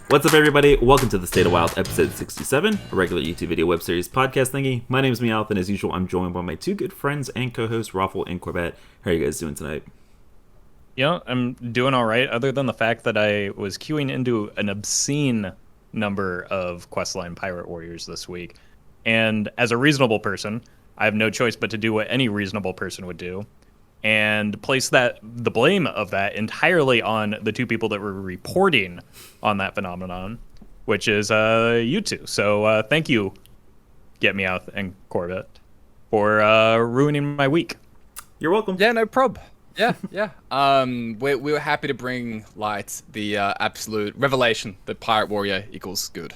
What's up, everybody? Welcome to the State of Wild, episode 67, a regular YouTube video web series podcast thingy. My name is Meowth, and as usual, I'm joined by my two good friends and co-hosts, Roffle and Corbett. How are you guys doing tonight? Yeah, I'm doing all right, other than the fact that I was queuing into an obscene number of Questline Pirate Warriors this week. And as a reasonable person, I have no choice but to do what any reasonable person would do, and place the blame of that entirely on the two people that were reporting on that phenomenon, which is you two. So thank you, Get Me Out and Corbett, for ruining my week. You're welcome. Yeah, no prob. Yeah. We were happy to bring light the absolute revelation that Pirate Warrior equals good.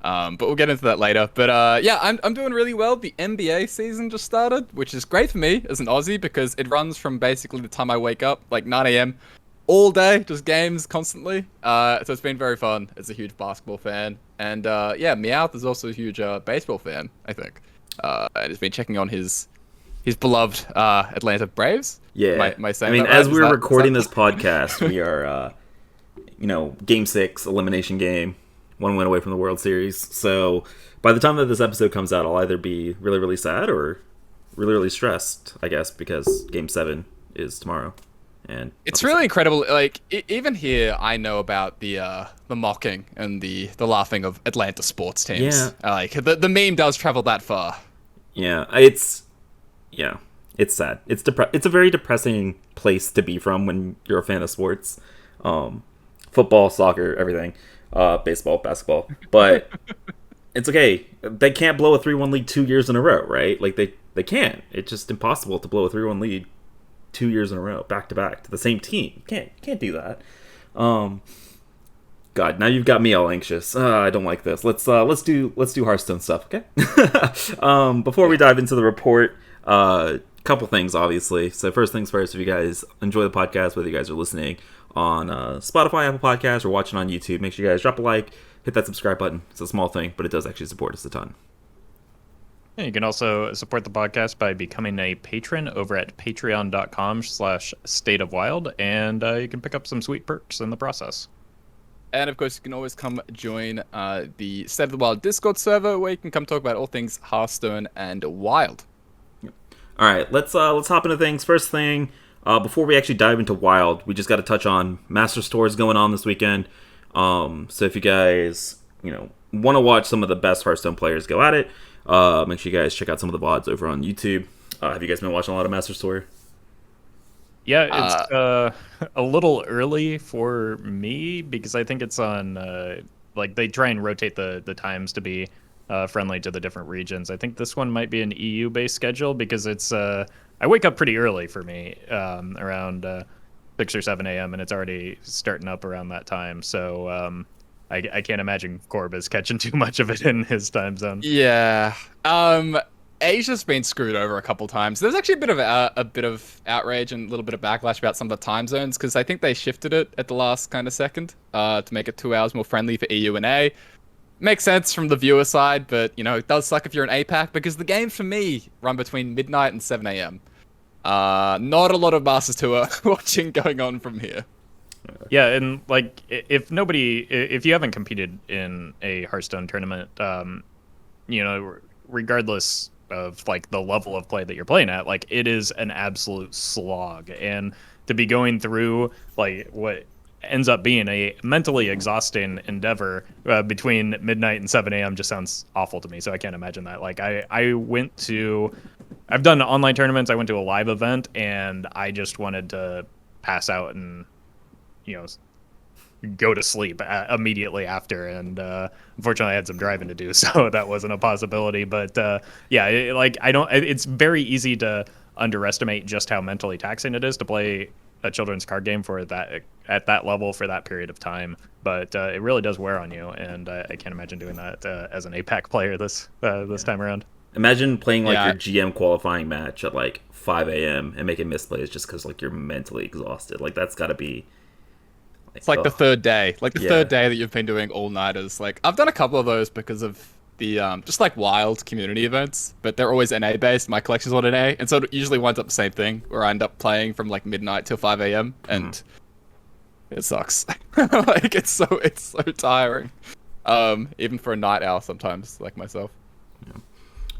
But we'll get into that later. But yeah, I'm doing really well. The NBA season just started, which is great for me as an Aussie because it runs from basically the time I wake up, like 9 a.m., all day, just games constantly. So it's been very fun as a huge basketball fan. And yeah, Meowth is also a huge baseball fan, I think. And has been checking on his beloved Atlanta Braves. Yeah. My I mean, as we're recording this podcast, we are, Game 6, elimination game. One win away from the World Series. So by the time that this episode comes out, I'll either be really, really sad or really, really stressed, I guess, because Game 7 is tomorrow. And it's really incredible. Like, even here, I know about the mocking and the laughing of Atlanta sports teams. Yeah. Like, the meme does travel that far. Yeah, it's sad. It's a very depressing place to be from when you're a fan of sports. Football, soccer, everything. Baseball, basketball, but it's okay. They can't blow a 3-1 lead 2 years in a row, right? Like they can't. It's just impossible to blow a 3-1 lead 2 years in a row, back to back, to the same team. Can't do that. God, now you've got me all anxious. I don't like this. Let's do Hearthstone stuff, okay? Before we dive into the report, couple things, obviously. So first things first, if you guys enjoy the podcast, whether you guys are listening on Spotify, Apple Podcasts, or watching on YouTube, make sure you guys drop a like, hit that subscribe button. It's a small thing, but it does actually support us a ton. You can also support the podcast by becoming a patron over at patreon.com/stateofwild, and you can pick up some sweet perks in the process. And of course, you can always come join the State of the Wild Discord server, where you can come talk about all things Hearthstone and Wild. All right, let's hop into things. First thing, before we actually dive into Wild, we just got to touch on Master Stores going on this weekend. So if you guys, want to watch some of the best Hearthstone players go at it, make sure you guys check out some of the VODs over on YouTube. Have you guys been watching a lot of Master Store? Yeah, it's a little early for me because I think it's on, they try and rotate the times to be friendly to the different regions. I think this one might be an EU-based schedule because it's I wake up pretty early for me, around 6 or 7 a.m. and it's already starting up around that time. So I can't imagine Corb is catching too much of it in his time zone. Yeah. Asia's been screwed over a couple times. There's actually a bit of outrage and a little bit of backlash about some of the time zones because I think they shifted it at the last kind of second to make it 2 hours more friendly for EU and A. Makes sense from the viewer side, but, it does suck if you're an APAC because the games for me run between midnight and 7 a.m. Not a lot of Masters Tour watching going on from here. Yeah, and, if you haven't competed in a Hearthstone tournament, regardless of, the level of play that you're playing at, it is an absolute slog. And to be going through, what ends up being a mentally exhausting endeavor between midnight and 7 a.m. just sounds awful to me. So I can't imagine that. I've done online tournaments. I went to a live event and I just wanted to pass out and, go to sleep immediately after. And unfortunately I had some driving to do, so that wasn't a possibility. But it's very easy to underestimate just how mentally taxing it is to play a children's card game at that level for that period of time, but it really does wear on you, and I can't imagine doing that as an APAC player this time around. Imagine playing your GM qualifying match at 5 a.m. and making misplays just because you're mentally exhausted. That's got to be. It's the third day, third day that you've been doing all-nighters. I've done a couple of those because of the just wild community events, but they're always NA based. My collection's on NA, and so it usually winds up the same thing where I end up playing from midnight till 5 a.m. and It sucks. Like it's so tiring. Even for a night owl sometimes, like myself.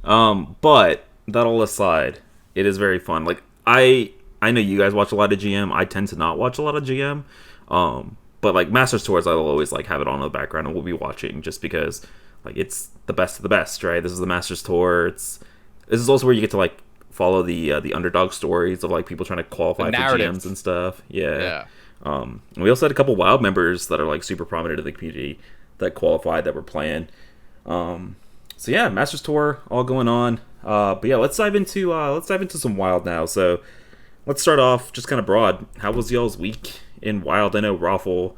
But that all aside, it is very fun. Like I know you guys watch a lot of GM. I tend to not watch a lot of GM. But like Masters Tours, I'll always like have it on in the background and we'll be watching just because like it's the best of the best, right? This is the Masters Tour. This is also where you get to like follow the underdog stories of like people trying to qualify for GMs and stuff. Yeah. And we also had a couple Wild members that are like super prominent in the community that qualified that were playing. So yeah, Masters Tour all going on. But yeah, let's dive into some Wild now. So let's start off just kind of broad. How was y'all's week in Wild? I know Roffle.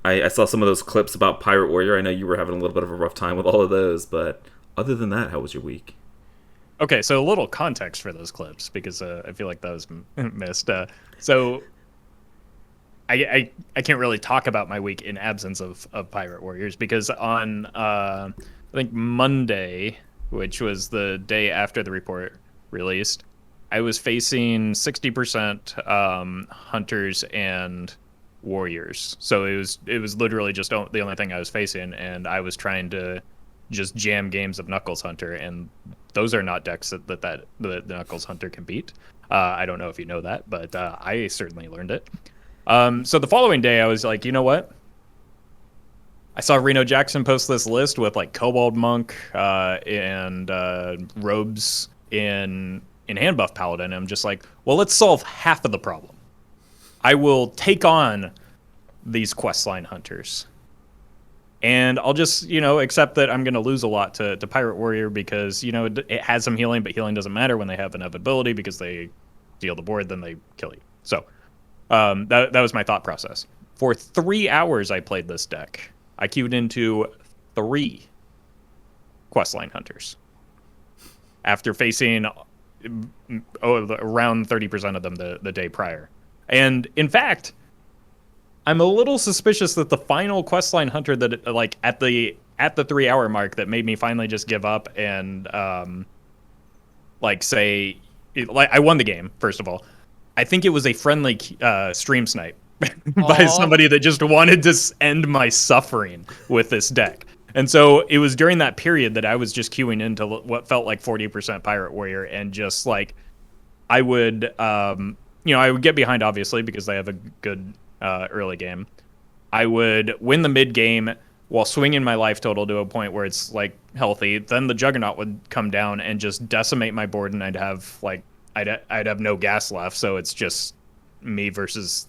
I saw some of those clips about Pirate Warrior. I know you were having a little bit of a rough time with all of those, but other than that, how was your week? Okay, so a little context for those clips because I feel like that was missed. So I can't really talk about my week in absence of Pirate Warriors because on I think Monday, which was the day after the report released, I was facing 60% hunters and warriors. So it was literally just the only thing I was facing, and I was trying to just jam games of Knuckles Hunter, and those are not decks that the Knuckles Hunter can beat. I don't know if you know that, but I certainly learned it. So the following day, I was like, you know what? I saw Reno Jackson post this list with like Kobold Monk and robes in Hand Buff Paladin. And I'm just like, well, let's solve half of the problem. I will take on these questline hunters. And I'll just, accept that I'm going to lose a lot to Pirate Warrior because, it has some healing, but healing doesn't matter when they have inevitability because they steal the board, then they kill you. So that was my thought process. For 3 hours, I played this deck. I queued into 3 questline hunters after facing around 30% of them the day prior. And in fact, I'm a little suspicious that the final questline hunter that like at the 3 hour mark that made me finally just give up and say I won the game. First of all, I think it was a friendly stream snipe by somebody that just wanted to end my suffering with this deck. And so it was during that period that I was just queuing into what felt like 40% Pirate Warrior, and just like I would, I would get behind obviously because they have a good early game. I would win the mid game while swinging my life total to a point where it's like healthy. Then the Juggernaut would come down and just decimate my board, and I'd have no gas left. So it's just me versus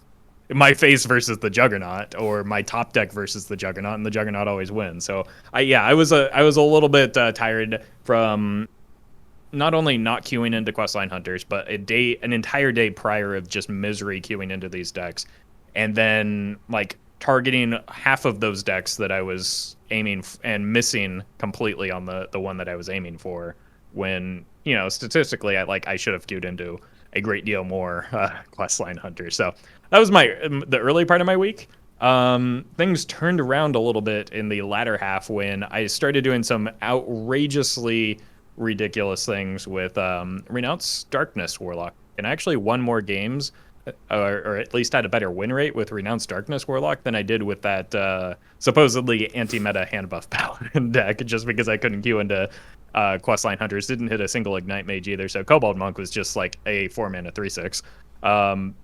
my face versus the Juggernaut, or my top deck versus the Juggernaut, and the Juggernaut always wins. So I was a little bit tired from not only not queuing into questline hunters, but an entire day prior of just misery queuing into these decks, and then like targeting half of those decks that I was aiming and missing completely on the one that I was aiming for. When statistically, I should have queued into a great deal more questline hunters. So that was the early part of my week. Things turned around a little bit in the latter half when I started doing some outrageously ridiculous things with Renounced Darkness Warlock, and I actually won more games, or at least had a better win rate with Renounced Darkness Warlock than I did with that supposedly anti-meta hand buff paladin deck, just because I couldn't queue into questline hunters. Didn't hit a single Ignite Mage either, so Kobold Monk was just like a 4-mana 3/6.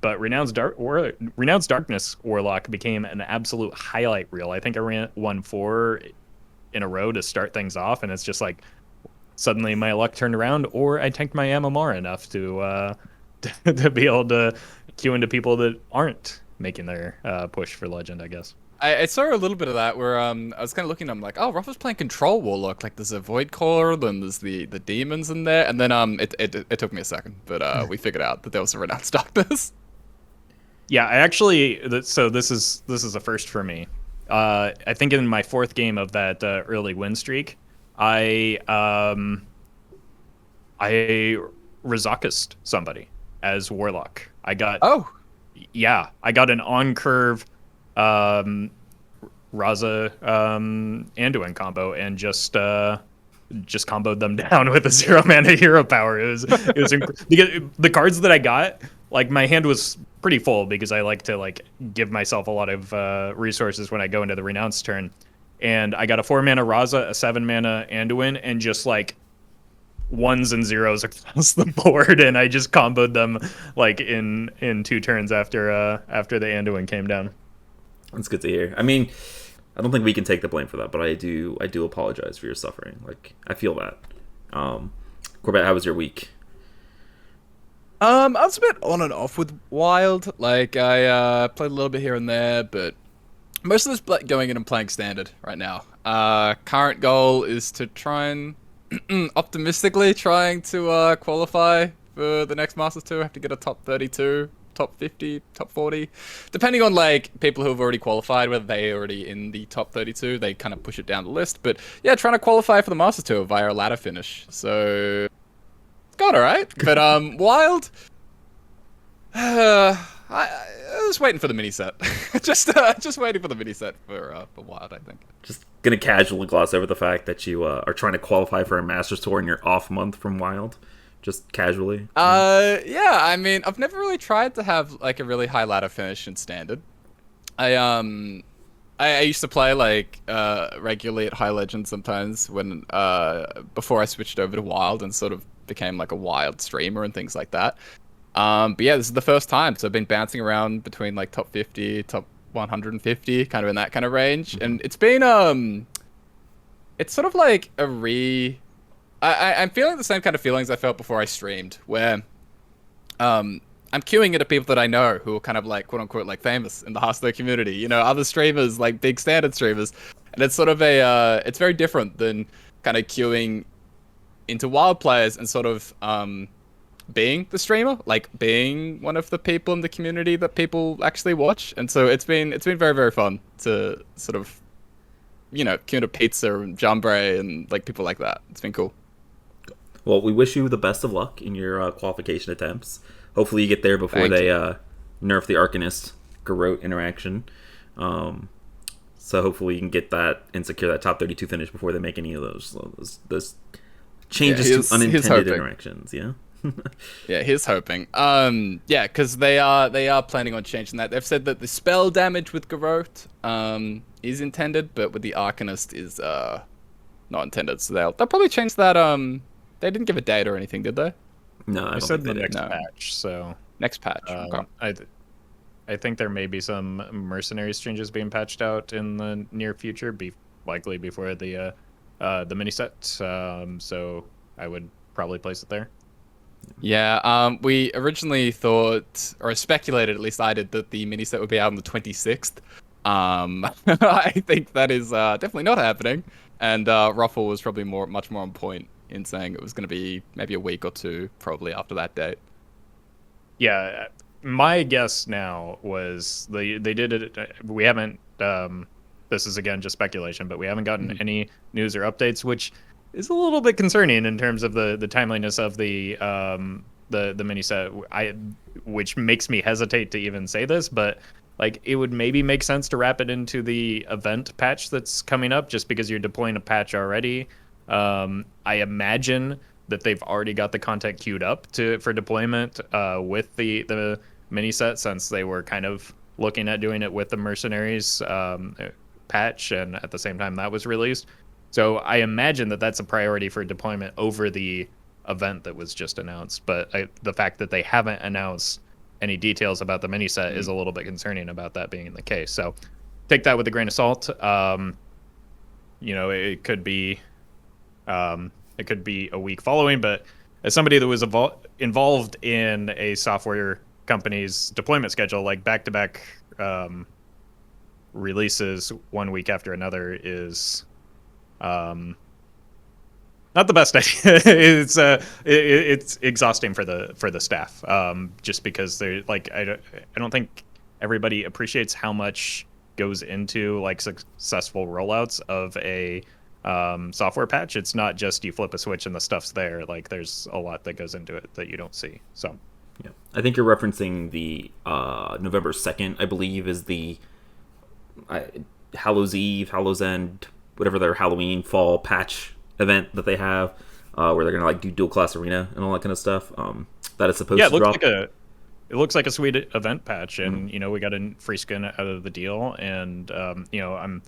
But Renounced Darkness Warlock became an absolute highlight reel. I think I won 4 in a row to start things off, and it's just like suddenly my luck turned around, or I tanked my MMR enough to to be able to queue into people that aren't making their push for Legend, I guess. I saw a little bit of that where I was kind of looking. I'm like, oh, Ruffle's playing Control Warlock. Like, there's a Void Caller, then there's the demons in there, and then it took me a second, but we figured out that there was a Renounced Darkness. Yeah, I actually. So this is a first for me. I think in my 4th game of that early win streak, I Rizakist somebody as Warlock. I got I got an on curve Raza Anduin combo and just comboed them down with a 0-mana hero power. It was because the cards that I got, like, my hand was pretty full because I like to like give myself a lot of resources when I go into the Renounce turn. And I got a 4-mana Raza, a 7-mana Anduin, and just like ones and zeros across the board, and I just comboed them like in 2 turns after the Anduin came down. That's good to hear. I mean, I don't think we can take the blame for that, but I do apologize for your suffering. Like, I feel that. Corbett, how was your week? I was a bit on and off with Wild. Like, I played a little bit here and there, but most of this going in and playing Standard right now. Current goal is to try and optimistically trying to qualify for the next Masters Tour. I have to get a top 32, top 50, top 40, depending on like people who have already qualified, whether they're already in the top 32. They kind of push it down the list. But yeah, trying to qualify for the Masters Tour via a ladder finish. So it's gone all right. But Wild. I was waiting for the mini set. just waiting for the mini set for Wild, I think. Just gonna casually gloss over the fact that you are trying to qualify for a Masters Tour in your off month from Wild. Just casually. Yeah. I mean, I've never really tried to have like a really high ladder finish in Standard. I used to play like regularly at High Legend sometimes when before I switched over to Wild and sort of became like a Wild streamer and things like that. But yeah, this is the first time, so I've been bouncing around between like top 50, top 150, kind of in that kind of range, and it's been it's sort of like I'm feeling the same kind of feelings I felt before I streamed, where I'm queuing into people that I know who are kind of like quote unquote like famous in the Hearthstone community, you know, other streamers like big Standard streamers, and it's sort of it's very different than kind of queuing into Wild players and sort of being the streamer, like being one of the people in the community that people actually watch. And so it's been very, very fun to sort of, you know, queue into Pizza and Jumbre and like people like that. It's been cool. Well, we wish you the best of luck in your qualification attempts. Hopefully you get there before they nerf the Arcanist Garrote interaction. So hopefully you can get that and secure that top 32 finish before they make any of those changes to unintended interactions. Yeah. Yeah, he's hoping. Yeah, because they are planning on changing that. They've said that the spell damage with Garrote is intended, but with the Arcanist is not intended. So they'll probably change that. They didn't give a date or anything, did they? No, I I don't said think the they next did. patch. So Next patch. Okay. I think there may be some mercenaries changes being patched out in the near future, likely before the mini set. So I would probably place it there. Yeah, we originally thought, or speculated, at least I did, that the mini set would be out on the 26th. I think that is definitely not happening, and Roffle was probably much more on point in saying it was going to be maybe a week or two probably after that date. Yeah, my guess now was they did it. We haven't. This is again just speculation, but we haven't gotten any news or updates, which is a little bit concerning in terms of the timeliness of the mini set. Which makes me hesitate to even say this, but like it would maybe make sense to wrap it into the event patch that's coming up, just because you're deploying a patch already. I imagine that they've already got the content queued up for deployment with the mini set, since they were kind of looking at doing it with the mercenaries patch, and at the same time that was released. So I imagine that that's a priority for deployment over the event that was just announced. But the fact that they haven't announced any details about the mini set is a little bit concerning about that being the case. So take that with a grain of salt. You know, it could be a week following, but as somebody that was involved in a software company's deployment schedule, like back-to-back releases 1 week after another is not the best idea. It's exhausting for the staff, just because they're like I don't think everybody appreciates how much goes into like successful rollouts of a software patch. It's not just you flip a switch and the stuff's there. Like there's a lot that goes into it that you don't see. So yeah, I think you're referencing the November 2nd, I believe, is the Hallows Eve, Hallows End, whatever their Halloween fall patch event that they have, where they're gonna like do dual class arena and all that kind of stuff. That is supposed to drop. It it looks like a sweet event patch, and we got a free skin out of the deal, and I'm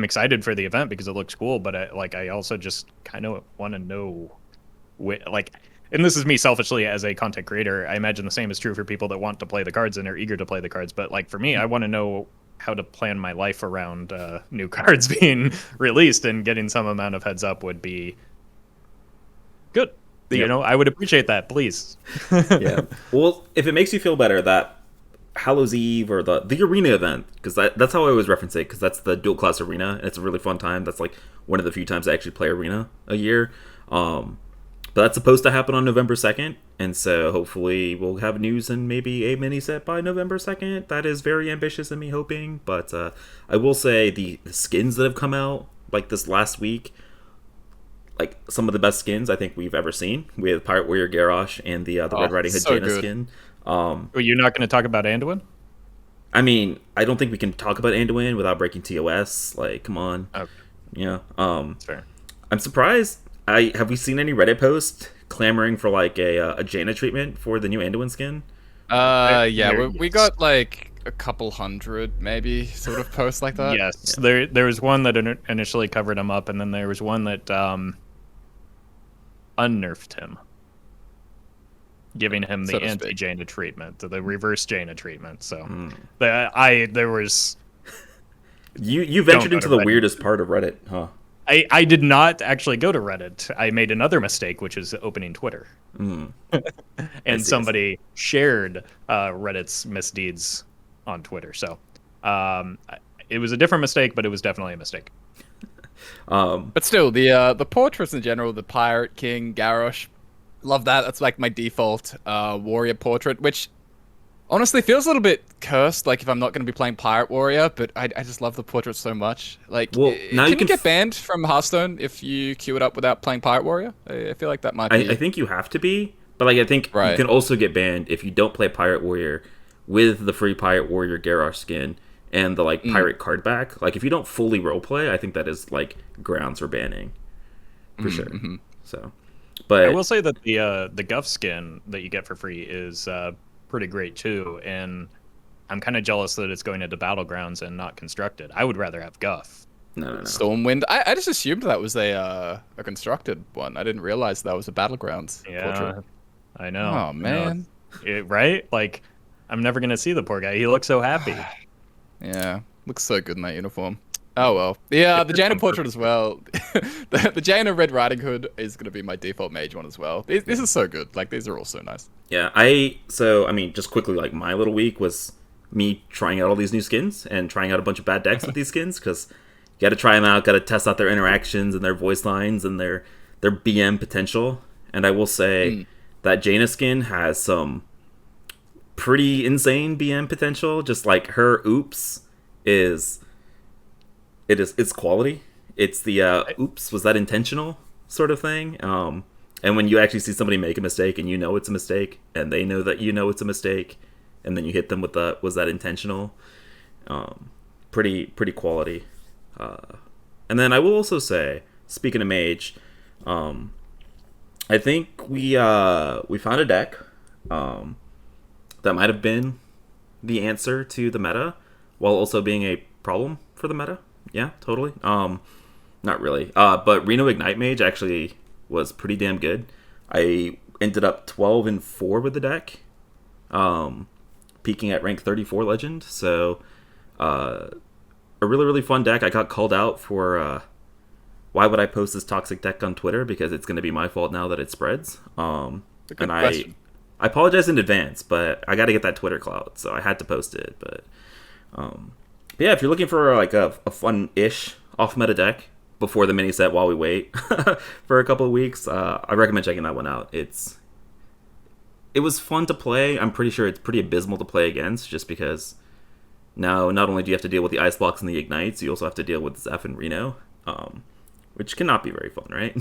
excited for the event because it looks cool, but I also just kind of want to know, and this is me selfishly as a content creator. I imagine the same is true for people that want to play the cards and are eager to play the cards. But for me, I want to know how to plan my life around new cards being released, and getting some amount of heads up would be good. Yep. I would appreciate that, please. Yeah. Well, if it makes you feel better, that Hallows Eve or the arena event, because that's how I always reference it, because that's the dual class arena, and it's a really fun time. That's one of the few times I actually play arena a year. But that's supposed to happen on November 2nd, and so hopefully we'll have news and maybe a mini set by November 2nd. That is very ambitious in me hoping, but I will say the skins that have come out this last week, some of the best skins I think we've ever seen, with Pirate Warrior Garrosh and the Red Riding Hood Jaina skin. You're not going to talk about Anduin? I mean, I don't think we can talk about Anduin without breaking TOS. Come on. Okay. Yeah. That's fair. I'm surprised. Have we seen any Reddit posts clamoring for a Jaina treatment for the new Anduin skin? Yeah, we got a couple hundred maybe sort of posts like that. Yes, yeah. There was one that initially covered him up, and then there was one that unnerfed him, giving him the anti-Jaina treatment, the reverse Jaina treatment. So there was. You ventured into the weirdest part of Reddit, huh? I did not actually go to Reddit. I made another mistake, which is opening Twitter. And somebody shared Reddit's misdeeds on Twitter. So it was a different mistake, but it was definitely a mistake. But still, the portraits in general, the Pirate King, Garrosh, love that. That's my default warrior portrait, which honestly feels a little bit cursed, if I'm not going to be playing Pirate Warrior, but I just love the portrait so much. Now can you get banned from Hearthstone if you queue it up without playing Pirate Warrior? I feel like that might be... I think you have to be, but I think you can also get banned if you don't play Pirate Warrior with the free Pirate Warrior Garrosh skin and the Pirate card back. If you don't fully roleplay, I think that is grounds for banning. For sure. Mm-hmm. So, but I will say that the Guff skin that you get for free is... pretty great too, and I'm kind of jealous that it's going into Battlegrounds and not Constructed. I would rather have Guff. No. Stormwind. I just assumed that was a Constructed one. I didn't realize that was a Battlegrounds portrait. I know. Oh man, right? I'm never gonna see the poor guy. He looks so happy. Yeah, looks so good in that uniform. Oh well. Yeah, the Jaina portrait as well. the Jaina Red Riding Hood is gonna be my default mage one as well. This is so good. These are all so nice. Yeah, just quickly, my little week was me trying out all these new skins and trying out a bunch of bad decks with these skins, because you got to try them out, got to test out their interactions and their voice lines and their BM potential. And I will say that Jaina skin has some pretty insane BM potential. Just her oops it's quality. It's the oops, was that intentional sort of thing. And when you actually see somebody make a mistake and you know it's a mistake, and they know that you know it's a mistake, and then you hit them with the was that intentional, pretty quality. And then I will also say, speaking of mage, I think we found a deck that might have been the answer to the meta, while also being a problem for the meta. Yeah, totally. Not really. But Reno Ignite Mage actually was pretty damn good. I ended up 12-4 with the deck, peaking at rank 34 legend. So a really, really fun deck. I got called out for why would I post this toxic deck on Twitter, because it's going to be my fault now that it spreads. And I apologize in advance, but I got to get that Twitter clout, so I had to post it. But yeah, if you're looking for a fun-ish off-meta deck before the mini set while we wait for a couple of weeks, I recommend checking that one out. It was fun to play. I'm pretty sure it's pretty abysmal to play against, just because now not only do you have to deal with the ice blocks and the ignites, you also have to deal with Zeph and Reno, which cannot be very fun, right?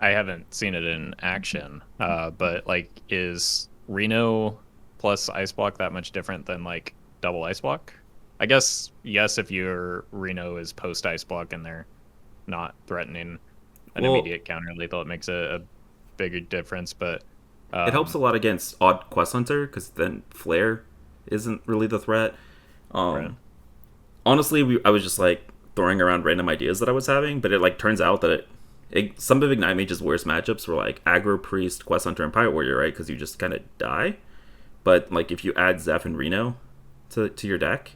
I haven't seen it in action, but is Reno plus ice block that much different than double ice block? I guess yes, if your Reno is post ice block and they're not threatening an immediate counter lethal, it makes a bigger difference. But It helps a lot against Odd Quest Hunter, because then Flare isn't really the threat. Right. Honestly, I was just like throwing around random ideas that I was having, but it like turns out that some of Ignite Mage's worst matchups were like Aggro Priest, Quest Hunter, and Pirate Warrior, right? Because you just kind of die. But like if you add Zeph and Reno to your deck,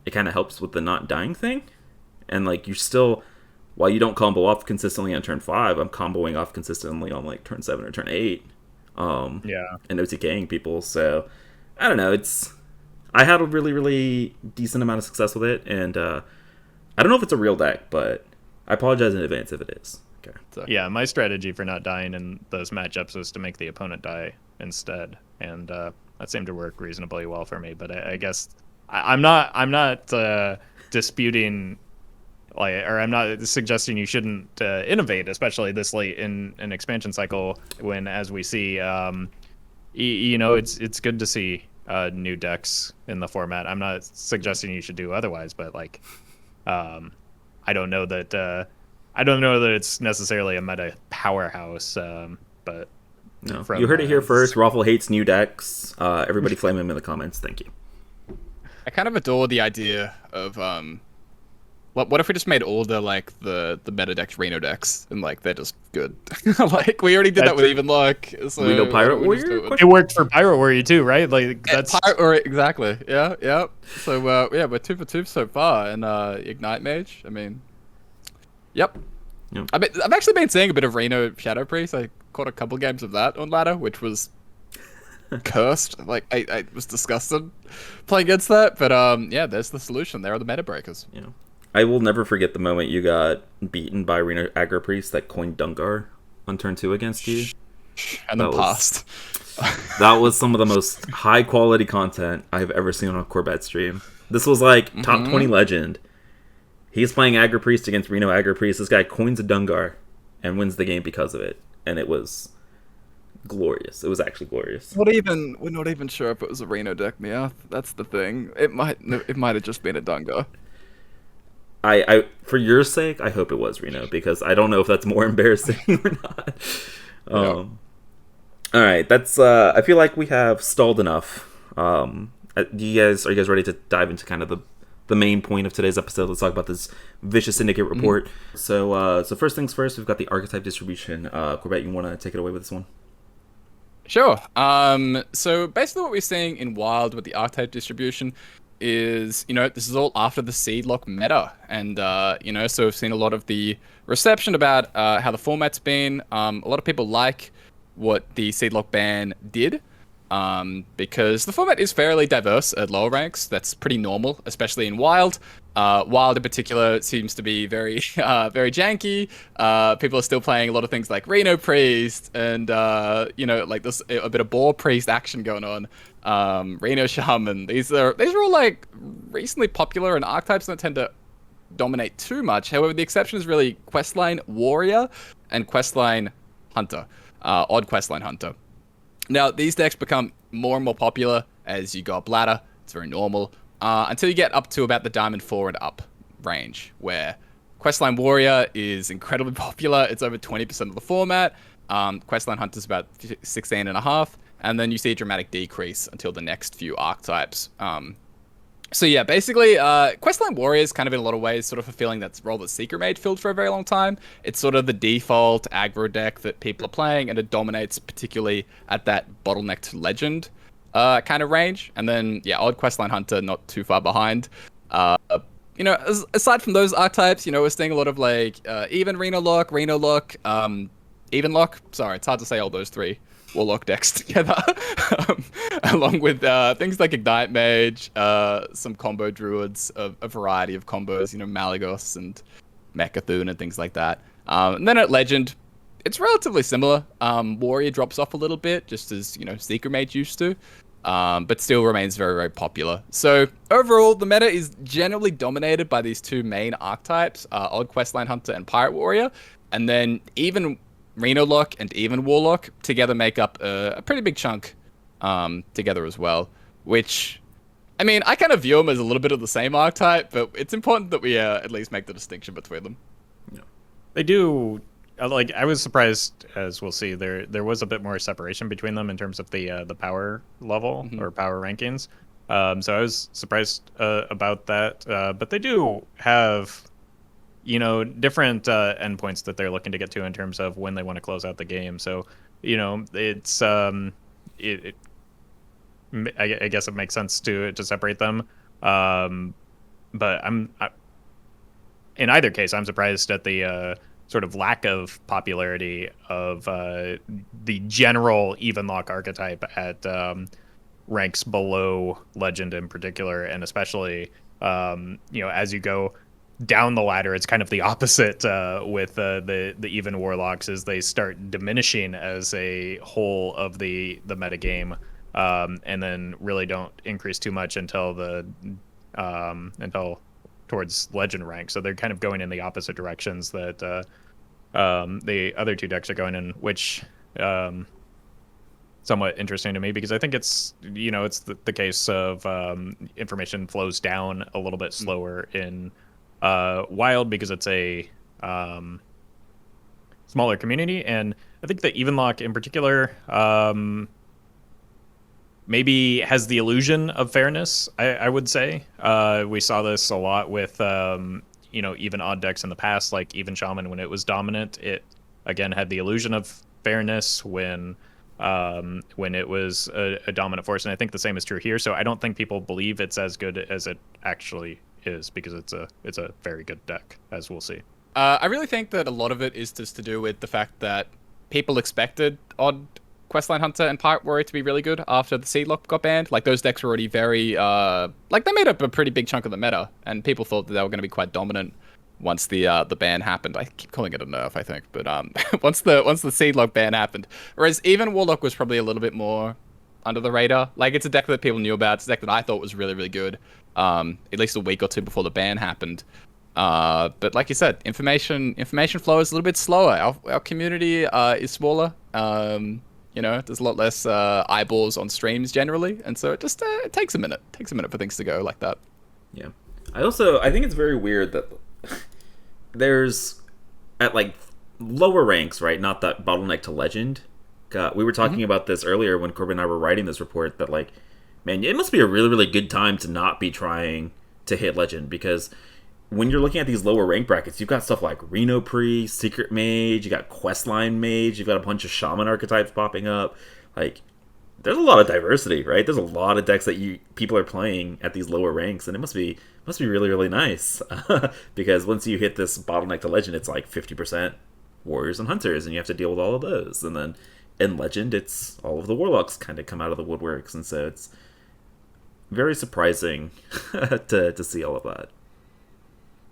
it kind of helps with the not dying thing. And like you still, while you don't combo off consistently on turn 5, I'm comboing off consistently on like turn 7 or turn 8. Yeah. And OTKing people. So I don't know. I had a really, really decent amount of success with it, and I don't know if it's a real deck, but I apologize in advance if it is. Okay. So, Yeah, my strategy for not dying in those matchups was to make the opponent die instead, and that seemed to work reasonably well for me. But I guess I'm not disputing, or I'm not suggesting you shouldn't innovate, especially this late in an expansion cycle when, as we see, it's good to see new decks in the format. I'm not suggesting you should do otherwise, but like, I don't know that it's necessarily a meta powerhouse. But no, you heard it here first. Roffle hates new decks. Everybody flame him in the comments. Thank you. I kind of adore the idea of what if we just made all the meta decks Reno decks, and like they're just good. Like we already did that with Even Luck. So Reno Pirate Warrior? It worked for Pirate Warrior too, right? Like that's exactly. Yeah. So we're 2 for 2 so far, and Ignite Mage. I mean, yep. I've actually been seeing a bit of Reno Shadow Priest. I caught a couple games of that on ladder, which was cursed. Like I was disgusted playing against that. But there's the solution. There are the meta breakers. Yeah. I will never forget the moment you got beaten by Reno Aggro Priest that coined Dungar on turn 2 against you. And then passed. That was some of the most high quality content I've ever seen on a Corbett stream. This was like top 20 legend. He's playing Aggro Priest against Reno Aggro Priest. This guy coins a Dungar and wins the game because of it. And it was glorious. It was actually glorious. We're not even sure if it was a Reno deck, Mia. That's the thing. It might have just been a Dungar. I for your sake, I hope it was Reno, because I don't know if that's more embarrassing or not. All right, that's. I feel like we have stalled enough. Are you guys ready to dive into kind of the main point of today's episode? Let's talk about this Vicious Syndicate report. So first things first, we've got the archetype distribution. Corbett, you want to take it away with this one? Sure. So basically, what we're seeing in Wild with the archetype distribution is, this is all after the Seedlock meta, and so we've seen a lot of the reception about how the format's been. A lot of people like what the Seedlock ban did, because the format is fairly diverse at lower ranks. That's pretty normal, especially in Wild. Wild in particular seems to be very very janky. People are still playing a lot of things like Reno Priest and like this a bit of Boar Priest action going on. Reno Shaman. These are all like recently popular, and archetypes don't tend to dominate too much. However, the exception is really Questline Warrior and Questline Hunter, Odd Questline Hunter. Now, these decks become more and more popular as you go up ladder. It's very normal. Until you get up to about the Diamond 4 and up range, where Questline Warrior is incredibly popular. It's over 20% of the format. Questline Hunter is about 16.5%. And then you see a dramatic decrease until the next few archetypes. So yeah, basically, Questline Warrior is kind of in a lot of ways sort of fulfilling that role that Secret Mage filled for a very long time. It's sort of the default aggro deck that people are playing, and it dominates particularly at that bottlenecked legend kind of range. And then, yeah, Odd Questline Hunter not too far behind. Aside from those archetypes, we're seeing a lot of like even Reno Lock, Even Lock. Sorry, it's hard to say all those three Warlock decks together, along with things like Ignite Mage, some combo druids, a variety of combos, Malagos and Mechathune and things like that. And then at Legend, it's relatively similar. Warrior drops off a little bit, just as Secret Mage used to, but still remains very, very popular. So overall, the meta is generally dominated by these two main archetypes, Odd Questline Hunter and Pirate Warrior, and then even Reno Lock and even Warlock together make up a pretty big chunk together as well, which, I mean, I kind of view them as a little bit of the same archetype, but it's important that we at least make the distinction between them. They do like I was surprised, as we'll see. There was a bit more separation between them in terms of the power level Mhm. or power rankings. So I was surprised about that. But they do have, different endpoints that they're looking to get to in terms of when they want to close out the game. So, it's it I guess it makes sense to separate them. Um, but in either case, I'm surprised at the sort of lack of popularity of the general even lock archetype at ranks below legend in particular, and especially as you go down the ladder, it's kind of the opposite with the even warlocks as they start diminishing as a whole of the metagame, and then really don't increase too much until towards legend rank. So they're kind of going in the opposite directions that the other two decks are going in, which somewhat interesting to me because I think it's the case of information flows down a little bit slower in Wild because it's a smaller community, and I think the Evenlock in particular maybe has the illusion of fairness. I would say we saw this a lot with even odd decks in the past, like even Shaman when it was dominant. It again had the illusion of fairness when it was a dominant force, and I think the same is true here. So I don't think people believe it's as good as it actually is because it's a very good deck, as we'll see. I really think that a lot of it is just to do with the fact that people expected Odd, Questline Hunter, and Pirate Warrior to be really good after the Seed Lock got banned. Like, those decks were already very, they made up a pretty big chunk of the meta, and people thought that they were going to be quite dominant once the ban happened. I keep calling it a nerf, I think, but once the Seed Lock ban happened. Whereas even Warlock was probably a little bit more under the radar. Like, it's a deck that people knew about. It's a deck that I thought was really, really good, at least a week or two before the ban happened. But like you said, information flow is a little bit slower. Our community is smaller. There's a lot less eyeballs on streams generally, and so it just it takes a minute. It takes a minute for things to go like that. Yeah. I think it's very weird that there's at like lower ranks, right? Not that bottleneck to legend. We were talking about this earlier when Corbin and I were writing this report that like, man, it must be a really, really good time to not be trying to hit legend because when you're looking at these lower rank brackets, you've got stuff like Reno Priest, Secret Mage, you got Questline Mage, you've got a bunch of Shaman archetypes popping up. Like, there's a lot of diversity, right? There's a lot of decks that people are playing at these lower ranks, and it must be really, really nice because once you hit this bottleneck to legend, it's like 50% warriors and hunters, and you have to deal with all of those. And then in legend, it's all of the warlocks kind of come out of the woodworks, and so it's very surprising to see all of that.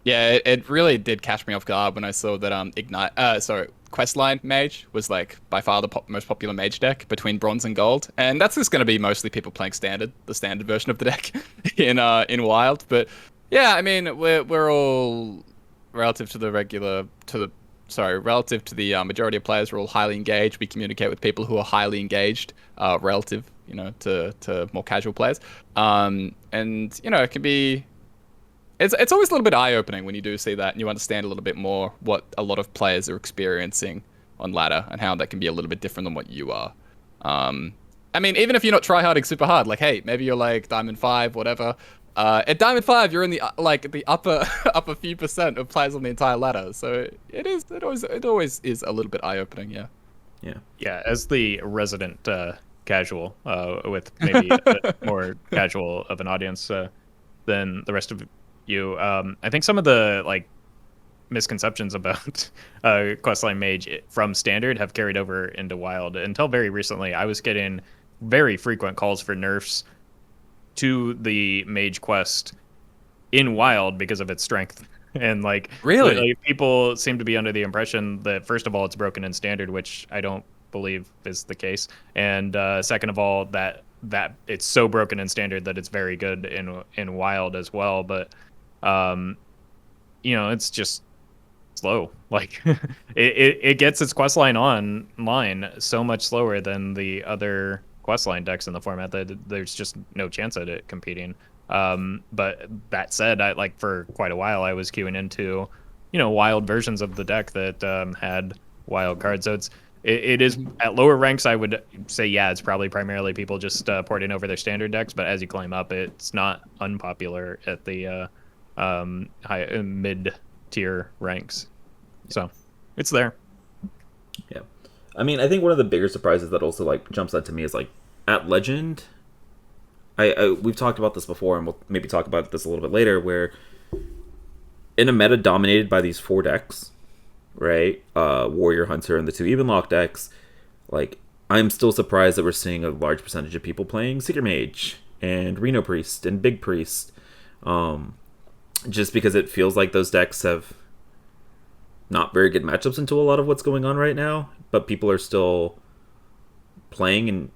Yeah, it really did catch me off guard when I saw that Questline Mage was like by far the most popular mage deck between bronze and gold, and that's just going to be mostly people playing the standard version of the deck in Wild. But yeah, I mean we're all relative to the majority of players, we're all highly engaged. We communicate with people who are highly engaged, relative, to more casual players, and it can be. It's always a little bit eye-opening when you do see that and you understand a little bit more what a lot of players are experiencing on ladder and how that can be a little bit different than what you are. I mean, even if you're not tryharding super hard, like, hey, maybe you're like Diamond 5, whatever. At Diamond 5, you're in the the upper few percent of players on the entire ladder. So it always is a little bit eye-opening, yeah. Yeah, as the resident casual, with maybe a bit more casual of an audience than the rest of you. I think some of the misconceptions about Questline Mage from Standard have carried over into Wild. Until very recently, I was getting very frequent calls for nerfs to the Mage quest in Wild because of its strength. And really, people seem to be under the impression that first of all it's broken in Standard, which I don't believe is the case, and second of all that it's so broken in Standard that it's very good in Wild as well. But it's just slow. Like it gets its questline online so much slower than the other questline decks in the format that there's just no chance at it competing. But that said, for quite a while I was queuing into Wild versions of the deck that had wild card. So it is at lower ranks. I would say, yeah, it's probably primarily people just porting over their standard decks. But as you climb up, it's not unpopular at the high mid tier ranks. So it's there. Yeah, I mean, I think one of the bigger surprises that also like jumps out to me is like at Legend. We've talked about this before, and we'll maybe talk about this a little bit later. Where in a meta dominated by these 4 decks, right? Warrior, Hunter, and the 2 even lock decks. Like, I'm still surprised that we're seeing a large percentage of people playing Secret Mage and Reno Priest and Big Priest. Just because it feels like those decks have not very good matchups into a lot of what's going on right now, but people are still playing in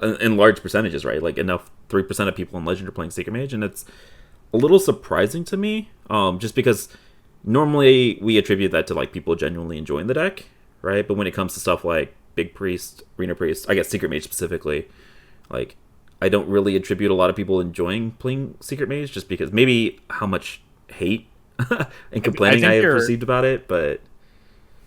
in large percentages, right? Like enough 3% of people in Legend are playing Secret Mage, and it's a little surprising to me, just because normally we attribute that to like people genuinely enjoying the deck, right? But when it comes to stuff like Big Priest, Reno Priest, I guess Secret Mage specifically, like I don't really attribute a lot of people enjoying playing Secret Mage, just because maybe how much hate and complaining I have received about it, but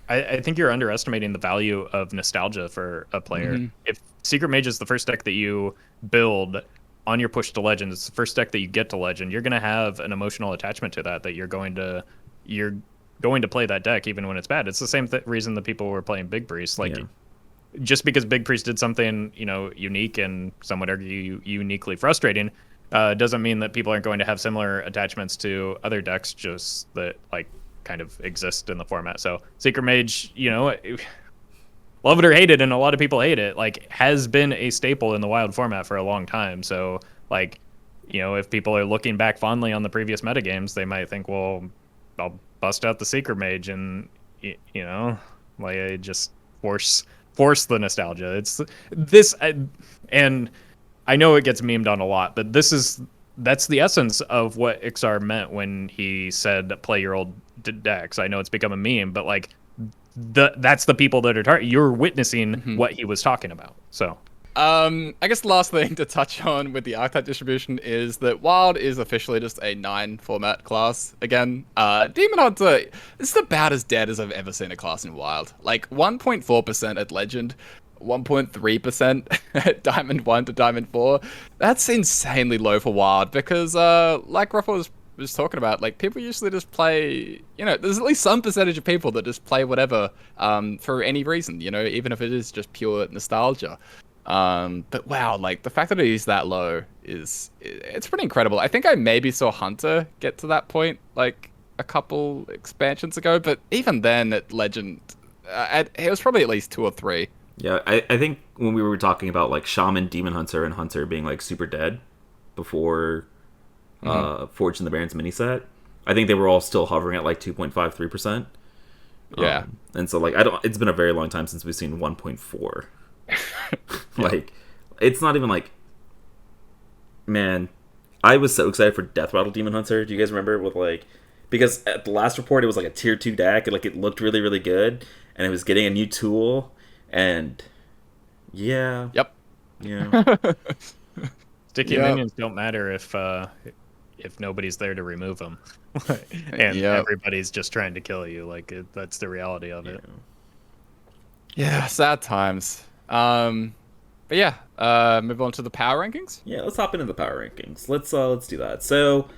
I think you're underestimating the value of nostalgia for a player. Mm-hmm. If Secret Mage is the first deck that you build on your push to Legend, it's the first deck that you get to Legend, you're going to have an emotional attachment to that you're going to play that deck even when it's bad. It's the same reason that people were playing Big Priest. Like, just because Big Priest did something, unique and some would argue uniquely frustrating, doesn't mean that people aren't going to have similar attachments to other decks just that like kind of exist in the format. So Secret Mage, love it or hate it, and a lot of people hate it, like has been a staple in the wild format for a long time. So like, if people are looking back fondly on the previous metagames, they might think, well, I'll bust out the Secret Mage and like I just force the nostalgia. It's this, and I know it gets memed on a lot, but that's the essence of what Ixar meant when he said play your old decks. I know it's become a meme, but like that's the people that are you're witnessing what he was talking about. So I guess the last thing to touch on with the archetype distribution is that Wild is officially just a 9 format class again. Demon Hunter is about as dead as I've ever seen a class in Wild. Like 1.4% at Legend, 1.3% at Diamond 1 to Diamond 4. That's insanely low for Wild because, like Roffle was talking about, like people usually just play, there's at least some percentage of people that just play whatever for any reason, even if it is just pure nostalgia. But wow, like the fact that it is that low it's pretty incredible. I think I maybe saw Hunter get to that point like a couple expansions ago, but even then at Legend, it was probably at least 2 or 3. Yeah, I think when we were talking about like Shaman, Demon Hunter, and Hunter being like super dead before Forged in the Barrens mini set, I think they were all still hovering at like 2.5-3%. Yeah. And so like it's been a very long time since we've seen 1.4. Like it's not even like, man, I was so excited for Death Rattle Demon Hunter. Do you guys remember with like, because at the last report it was like a tier 2 deck and like it looked really, really good and it was getting a new tool and Yep. Sticky minions don't matter if nobody's there to remove them. And everybody's just trying to kill you. Like that's the reality of it. Yeah, sad times. But yeah, move on to the power rankings. Yeah, let's hop into the power rankings. Let's do that. So,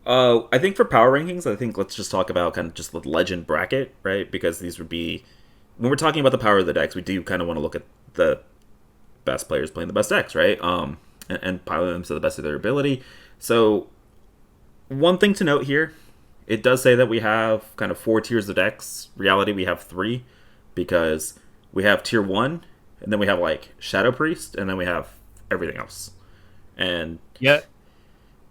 I think for power rankings, let's just talk about kind of just the Legend bracket, right? Because these would be, when we're talking about the power of the decks, we do kind of want to look at the best players playing the best decks, right? And pilot them to the best of their ability. So, one thing to note here, it does say that we have kind of 4 tiers of decks. Reality, we have 3, because we have tier 1, and then we have like Shadow Priest, and then we have everything else. And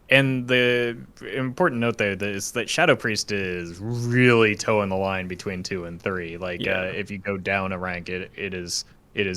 and the important note there is that Shadow Priest is really toeing the line between 2 and 3. Like if you go down a rank, it is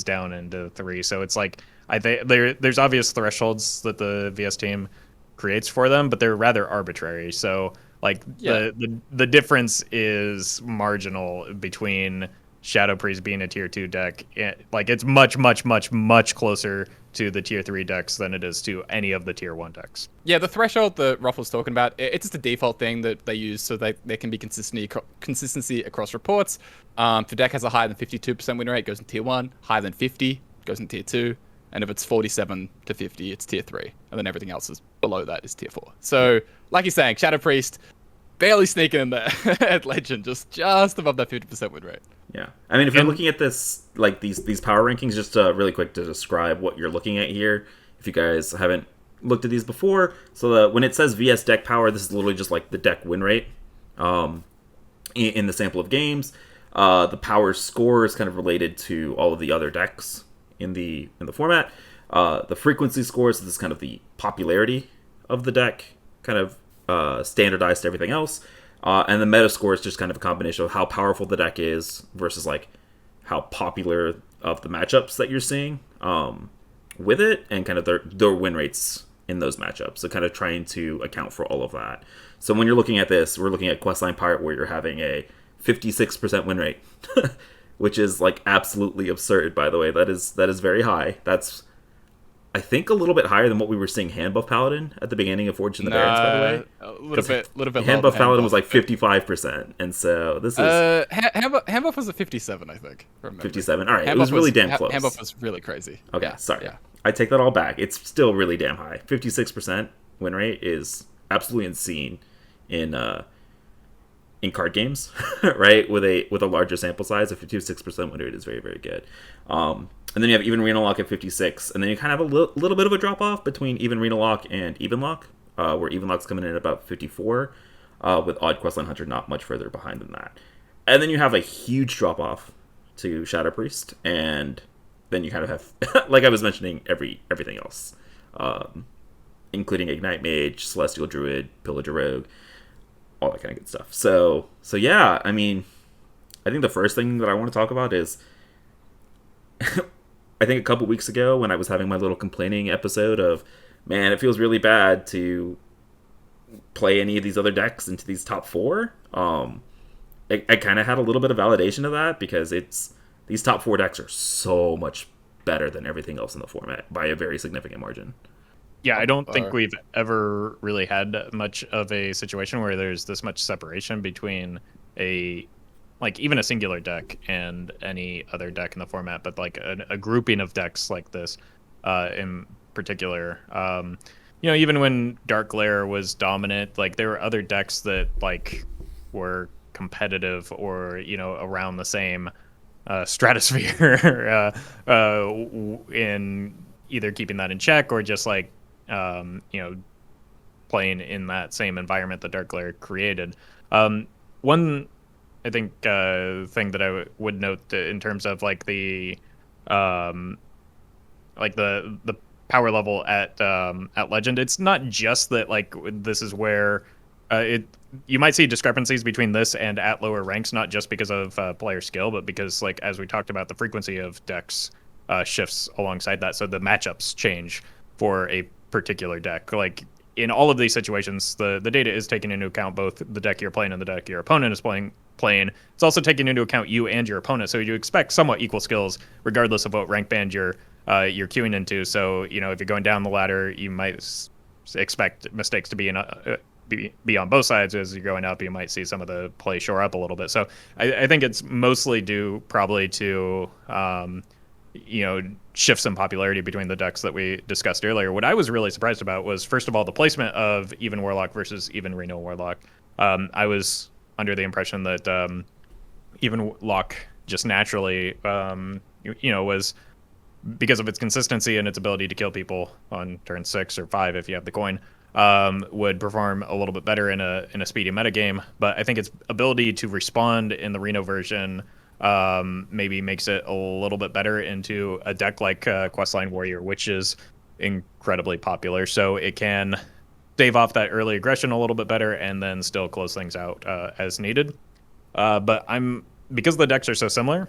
down into 3. So it's like I think there's obvious thresholds that the VS team creates for them, but they're rather arbitrary. So like the difference is marginal between Shadow Priest being a tier 2 deck, like it's much, much, much, much closer to the tier 3 decks than it is to any of the tier 1 decks. Yeah, the threshold that Roffle's talking about, it's just a default thing that they use so there can be consistency across reports. If a deck has a higher than 52% win rate, it goes in tier 1. Higher than 50, goes in tier 2. And if it's 47 to 50, it's tier 3. And then everything else is below that is tier 4. So, like you're saying, Shadow Priest barely sneaking in there at Legend, just above that 50% win rate. Yeah, I mean, if you're looking at this, like these power rankings, just really quick to describe what you're looking at here, if you guys haven't looked at these before. So when it says VS deck power, this is literally just like the deck win rate in the sample of games. The power score is kind of related to all of the other decks in the format. The frequency score is this kind of the popularity of the deck, kind of standardized to everything else. And the meta score is just kind of a combination of how powerful the deck is versus like how popular of the matchups that you're seeing with it, and kind of their win rates in those matchups. So kind of trying to account for all of that. So when you're looking at this, we're looking at Questline Pirate where you're having a 56% win rate, which is like absolutely absurd. By the way, that is very high. That's, I think, a little bit higher than what we were seeing Handbuff Paladin at the beginning of Forge in the Barrens, by the way. A little bit. Handbuff Paladin was like 55%, and so this is Handbuff was a 57, I think. 57. All right, it was really damn close. Handbuff was really crazy. Okay, yeah, sorry. Yeah. I take that all back. It's still really damn high. 56% win rate is absolutely insane in card games, right? With a larger sample size, a 56% win rate is very, very good. And then you have Even Reno Lock at 56, and then you kind of have a little bit of a drop off between Even Reno Lock and Even Lock, where Even Lock's coming in at about 54, with Odd Questline Hunter not much further behind than that. And then you have a huge drop off to Shadow Priest, and then you kind of have, like I was mentioning, everything else, including Ignite Mage, Celestial Druid, Pillager Rogue, all that kind of good stuff. So yeah, I mean, I think the first thing that I want to talk about is I think a couple weeks ago when I was having my little complaining episode of, man, it feels really bad to play any of these other decks into these top 4. I kind of had a little bit of validation of that, because these top 4 decks are so much better than everything else in the format by a very significant margin. Yeah, I don't think we've ever really had much of a situation where there's this much separation between even a singular deck and any other deck in the format, but like a grouping of decks like this in particular. Even when Dark Glare was dominant, like there were other decks that like were competitive or around the same stratosphere in either keeping that in check or just like playing in that same environment that Dark Glare created. One, I think, thing that I would note in terms of like the power level at Legend, it's not just that like this is where you might see discrepancies between this and at lower ranks, not just because of player skill, but because, like, as we talked about, the frequency of decks shifts alongside that. So the matchups change for a particular deck. Like in all of these situations, the data is taking into account both the deck you're playing and the deck your opponent is playing. It's also taking into account you and your opponent. So you expect somewhat equal skills regardless of what rank band you're queuing into. So, if you're going down the ladder, you might expect mistakes to be on both sides. As you're going up, you might see some of the play shore up a little bit. So I think it's mostly due probably to shifts in popularity between the decks that we discussed earlier. What I was really surprised about was, first of all, the placement of Even Warlock versus Even Reno Warlock. I was under the impression that Even Warlock just naturally was, because of its consistency and its ability to kill people on turn 6 or 5 if you have the coin, would perform a little bit better in a speedy metagame. But I think its ability to respond in the Reno version maybe makes it a little bit better into a deck like Questline Warrior, which is incredibly popular. So it can stave off that early aggression a little bit better and then still close things out as needed. But because the decks are so similar,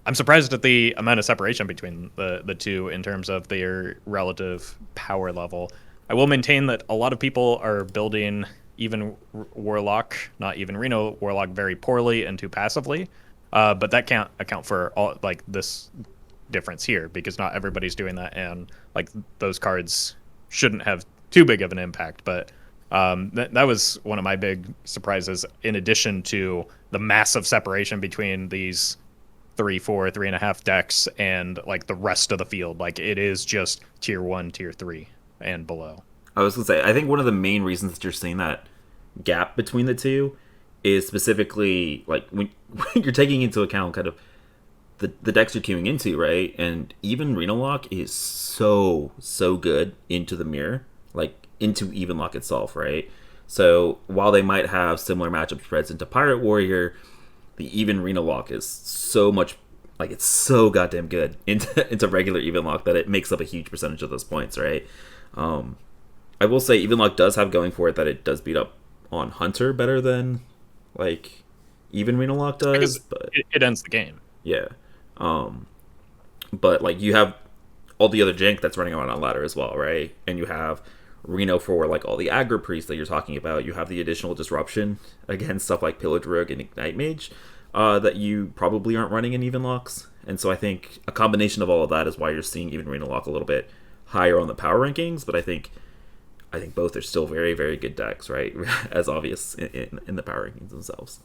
I'm surprised at the amount of separation between the two in terms of their relative power level. I will maintain that a lot of people are building Even Warlock, not Even Reno Warlock, very poorly and too passively. But that can't account for all like this difference here because not everybody's doing that, and like those cards shouldn't have too big of an impact. But that was one of my big surprises. In addition to the massive separation between these 3, 4, 3.5 decks and like the rest of the field, like it is just tier 1, tier 3, and below. I was gonna say, I think one of the main reasons that you're seeing that gap between the two is specifically like when, when you're taking into account kind of the decks you're queuing into, right? And even Reno Lock is so good into the mirror, like into Even Lock itself, right? So while they might have similar matchup spreads into Pirate Warrior, the Even Reno Lock is so much like it's so goddamn good into regular Even Lock that it makes up a huge percentage of those points, right? I will say Even Lock does have going for it that it does beat up on Hunter better than like Even Reno Lock does, but it ends the game. yeah. But like you have all the other jank that's running around on ladder as well, right? And you have Reno for like all the aggro priests that you're talking about. You have the additional disruption against stuff like Pillage Rogue and Ignite Mage that you probably aren't running in Even Locks. And so I think a combination of all of that is why you're seeing Even Reno Lock a little bit higher on the power rankings. But I think both are still very, very good decks, right? As obvious in the power rankings themselves.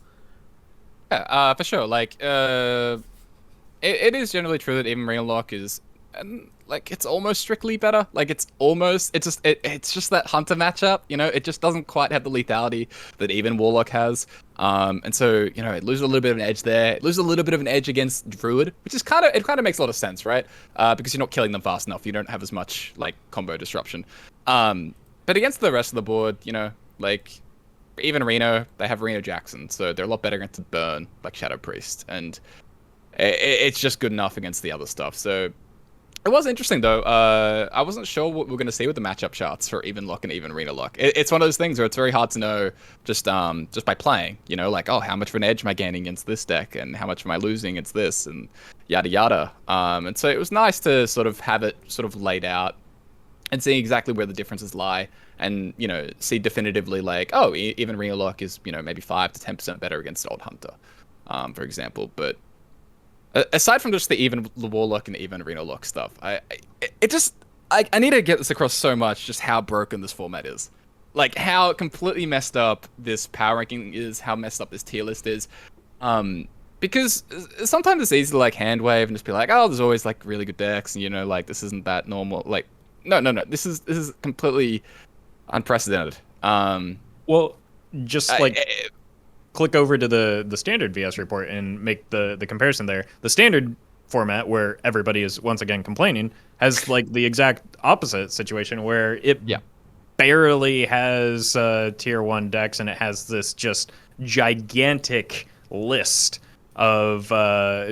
Yeah, for sure. Like, it is generally true that even Reno Lock is, like, it's almost strictly better. Like, it's just that Hunter matchup, you know? It just doesn't quite have the lethality that even Warlock has. And so, you know, it loses a little bit of an edge there. It loses a little bit of an edge against Druid, which is kind of makes a lot of sense, right? Because you're not killing them fast enough. You don't have as much, like, combo disruption. But against the rest of the board, you know, like, even Reno, they have Reno Jackson, so they're a lot better against the burn, like Shadow Priest, and it's just good enough against the other stuff. So it was interesting, though. I wasn't sure what we are going to see with the matchup charts for Even Lock and Even Reno Lock. It's one of those things where it's very hard to know just by playing, you know, like, oh, how much of an edge am I gaining against this deck, and how much am I losing against this, and yada yada. And so it was nice to sort of have it sort of laid out and seeing exactly where the differences lie, and, you know, see definitively, like, oh, even Reno Lock is, you know, maybe 5 to 10% better against Old Hunter, for example. But aside from just the Warlock and the even Reno Lock stuff, I need to get this across so much, just how broken this format is. Like, how completely messed up this power ranking is, how messed up this tier list is. Because sometimes it's easy to, like, hand wave and just be like, oh, there's always, like, really good decks, and, you know, like, this isn't that normal. Like, no. This is completely unprecedented. Well, just click over to the standard VS report and make the comparison there. The standard format, where everybody is once again complaining, has like the exact opposite situation where it barely has tier 1 decks, and it has this just gigantic list of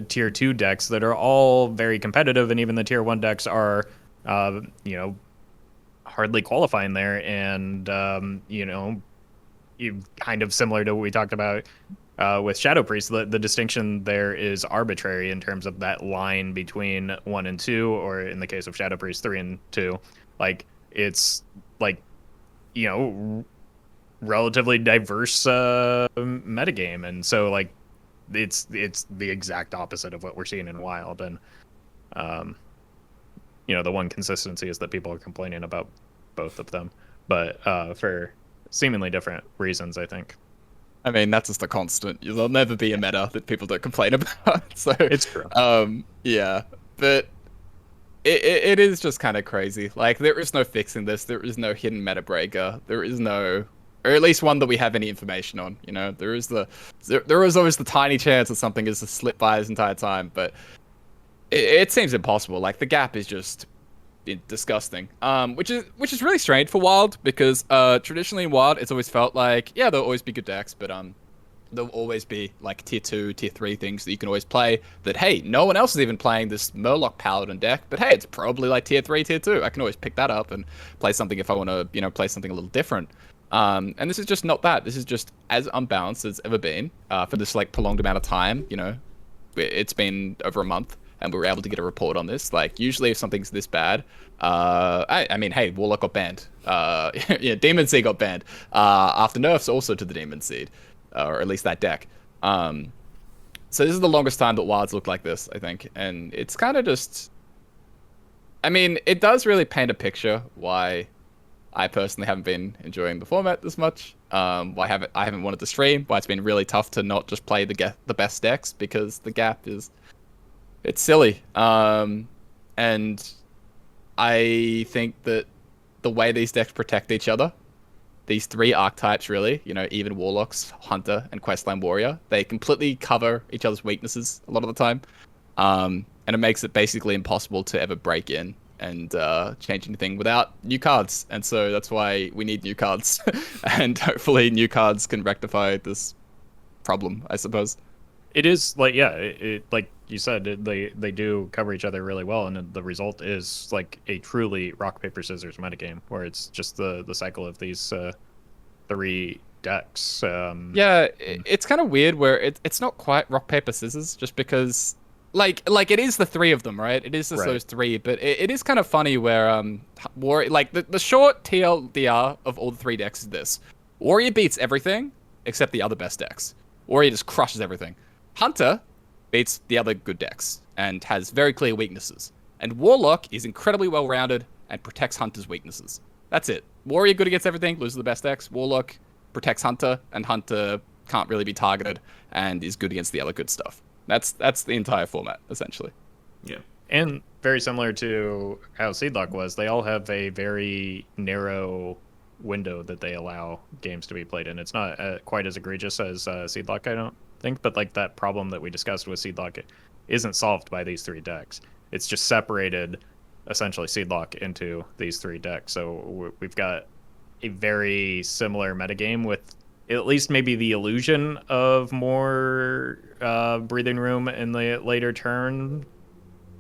tier 2 decks that are all very competitive, and even the tier 1 decks are you know, hardly qualifying there, and you know, kind of similar to what we talked about with Shadow Priest. The distinction there is arbitrary in terms of that line between 1 and 2, or in the case of Shadow Priest, 3 and 2. Like, it's like, you know, relatively diverse metagame, and so like it's the exact opposite of what we're seeing in Wild. And you know, the one consistency is that people are complaining about both of them, but for seemingly different reasons, I think. I mean, that's just a constant. There'll never be a meta that people don't complain about. So It's true. Yeah, but it is just kind of crazy. Like, there is no fixing this. There is no hidden meta breaker. There is no, or at least one that we have any information on. You know, there is always the tiny chance that something is to slip by this entire time, but it seems impossible. Like, the gap is just disgusting. Which is really strange for Wild, because traditionally in Wild it's always felt like, yeah, there'll always be good decks, but there'll always be like tier 2, tier 3 things that you can always play that, hey, no one else is even playing this Murloc Paladin deck, but hey, it's probably like tier 3, tier 2. I can always pick that up and play something if I want to, you know, play something a little different. And this is just not that. This is just as unbalanced as ever been for this like prolonged amount of time. You know, it's been over a month, and we were able to get a report on this. Like, usually if something's this bad, I mean, hey, Warlock got banned. Yeah, Demon Seed got banned after nerfs also to the Demon Seed, or at least that deck. So this is the longest time that Wilds looked like this, I think, and it's kind of just. I mean, it does really paint a picture why I personally haven't been enjoying the format this much. Why I haven't wanted to stream. Why it's been really tough to not just play the best decks because the gap it's silly. And I think that the way these decks protect each other, these three archetypes really, even Warlocks, Hunter, and Questline Warrior, they completely cover each other's weaknesses a lot of the time. And it makes it basically impossible to ever break in and change anything without new cards. And so that's why we need new cards. And hopefully new cards can rectify this problem, I suppose. It is like, yeah, it like you said, they do cover each other really well, and the result is like a truly rock paper scissors metagame where it's just the cycle of these three decks. It's kind of weird where it's not quite rock paper scissors, just because like it is the three of them, right? It is just those three, but it is kind of funny where Warrior, like the short TLDR of all the three decks is this: Warrior beats everything except the other best decks. Warrior just crushes everything. Hunter beats the other good decks and has very clear weaknesses. And Warlock is incredibly well-rounded and protects Hunter's weaknesses. That's it. Warrior good against everything, loses the best decks. Warlock protects Hunter, and Hunter can't really be targeted and is good against the other good stuff. That's the entire format, essentially. Yeah. And very similar to how Seedlock was, they all have a very narrow window that they allow games to be played in. It's not quite as egregious as Seedlock, I don't think, but like that problem that we discussed with Seedlock isn't solved by these three decks. It's just separated essentially Seedlock into these three decks. So we've got a very similar metagame with at least maybe the illusion of more breathing room in the later turn.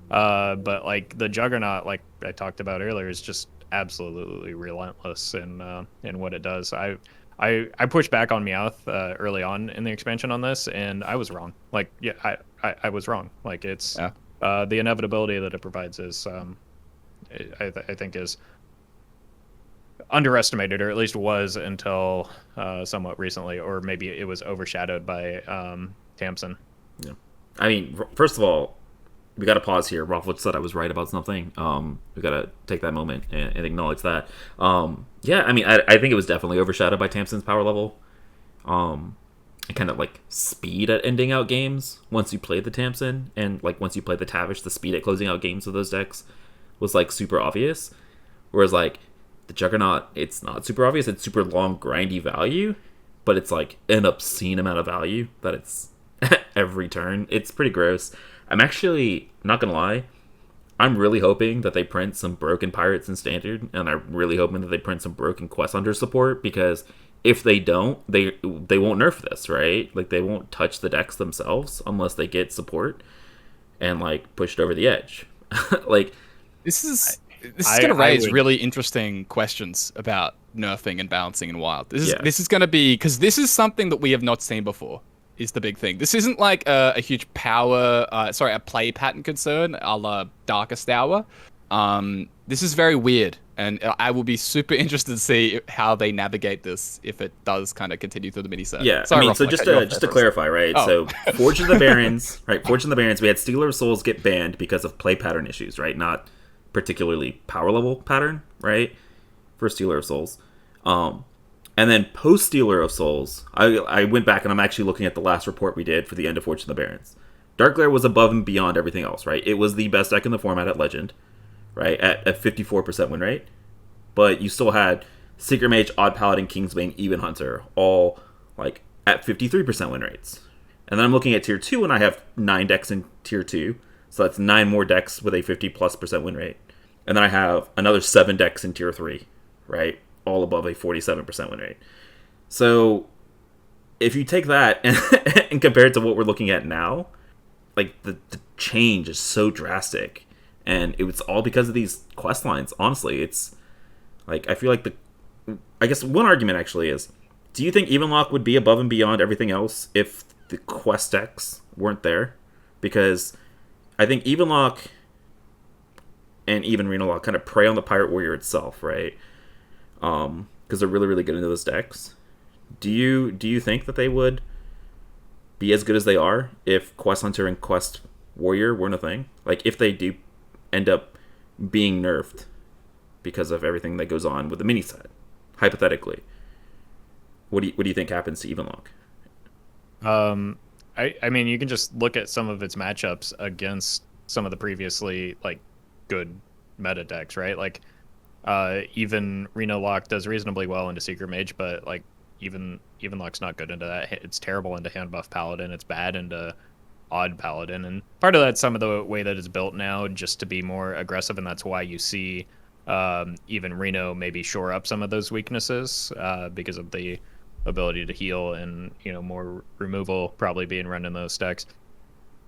But like the Juggernaut, like I talked about earlier, is just absolutely relentless in what it does. I pushed back on Meowth early on in the expansion on this, and I was wrong. Like, yeah, I was wrong. Like, it's the inevitability that it provides is, I think, is underestimated, or at least was until somewhat recently, or maybe it was overshadowed by Tamsin. Yeah, I mean, first of all, we got to pause here. Roffle said I was right about something. We got to take that moment and acknowledge that. Yeah, I mean, I think it was definitely overshadowed by Tamsin's power level. And kind of like speed at ending out games once you play the Tamsin, and like once you play the Tavish, the speed at closing out games of those decks was like super obvious. Whereas like the Juggernaut, it's not super obvious. It's super long, grindy value, but it's like an obscene amount of value that it's every turn. It's pretty gross. I'm actually not gonna lie. I'm really hoping that they print some broken pirates in standard, and I'm really hoping that they print some broken quest hunter support, because if they don't, they won't nerf this, right? Like they won't touch the decks themselves unless they get support and like pushed over the edge. Like this is gonna raise really interesting questions about nerfing and balancing in Wild. This is gonna be, because this is something that we have not seen before. Is the big thing. This isn't like a huge a play pattern concern a la Darkest Hour. This is very weird, and I will be super interested to see how they navigate this if it does kind of continue through the mini set. Yeah, sorry, I mean, Roffle, so just to clarify, right? Oh. So Forge of the Barons, right? Forge of the Barons, we had Stealer of Souls get banned because of play pattern issues, right? Not particularly power level pattern, right? For Stealer of Souls. And then post Stealer of Souls, I went back and I'm actually looking at the last report we did for the end of Fortune of the Barons. Dark Glare was above and beyond everything else, right? It was the best deck in the format at Legend, right? At 54% win rate. But you still had Secret Mage, Odd Paladin, Kingsbane, Even Hunter, all like at 53% win rates. And then I'm looking at Tier 2, and I have 9 decks in Tier 2. So that's 9 more decks with a 50+% win rate. And then I have another 7 decks in Tier 3, right? All above a 47% win rate. So if you take that and compare it to what we're looking at now, like the change is so drastic, and it was all because of these quest lines. Honestly, it's like I feel like I guess one argument actually is, do you think Evenlock would be above and beyond everything else if the quest decks weren't there? Because I think Evenlock and even Renalock kind of prey on the Pirate Warrior itself, right? Because they're really, really good into those decks. Do you think that they would be as good as they are if Quest Hunter and Quest Warrior weren't a thing? Like, if they do end up being nerfed because of everything that goes on with the mini set, hypothetically, what do you think happens to Evenlock? I mean, you can just look at some of its matchups against some of the previously like good meta decks, right? Like, even Reno Lock does reasonably well into Secret Mage, but like even Lock's not good into that. It's terrible into hand buff Paladin. It's bad into odd Paladin, and part of that's some of the way that it's built now, just to be more aggressive, and that's why you see even Reno maybe shore up some of those weaknesses because of the ability to heal and more removal probably being run in those decks.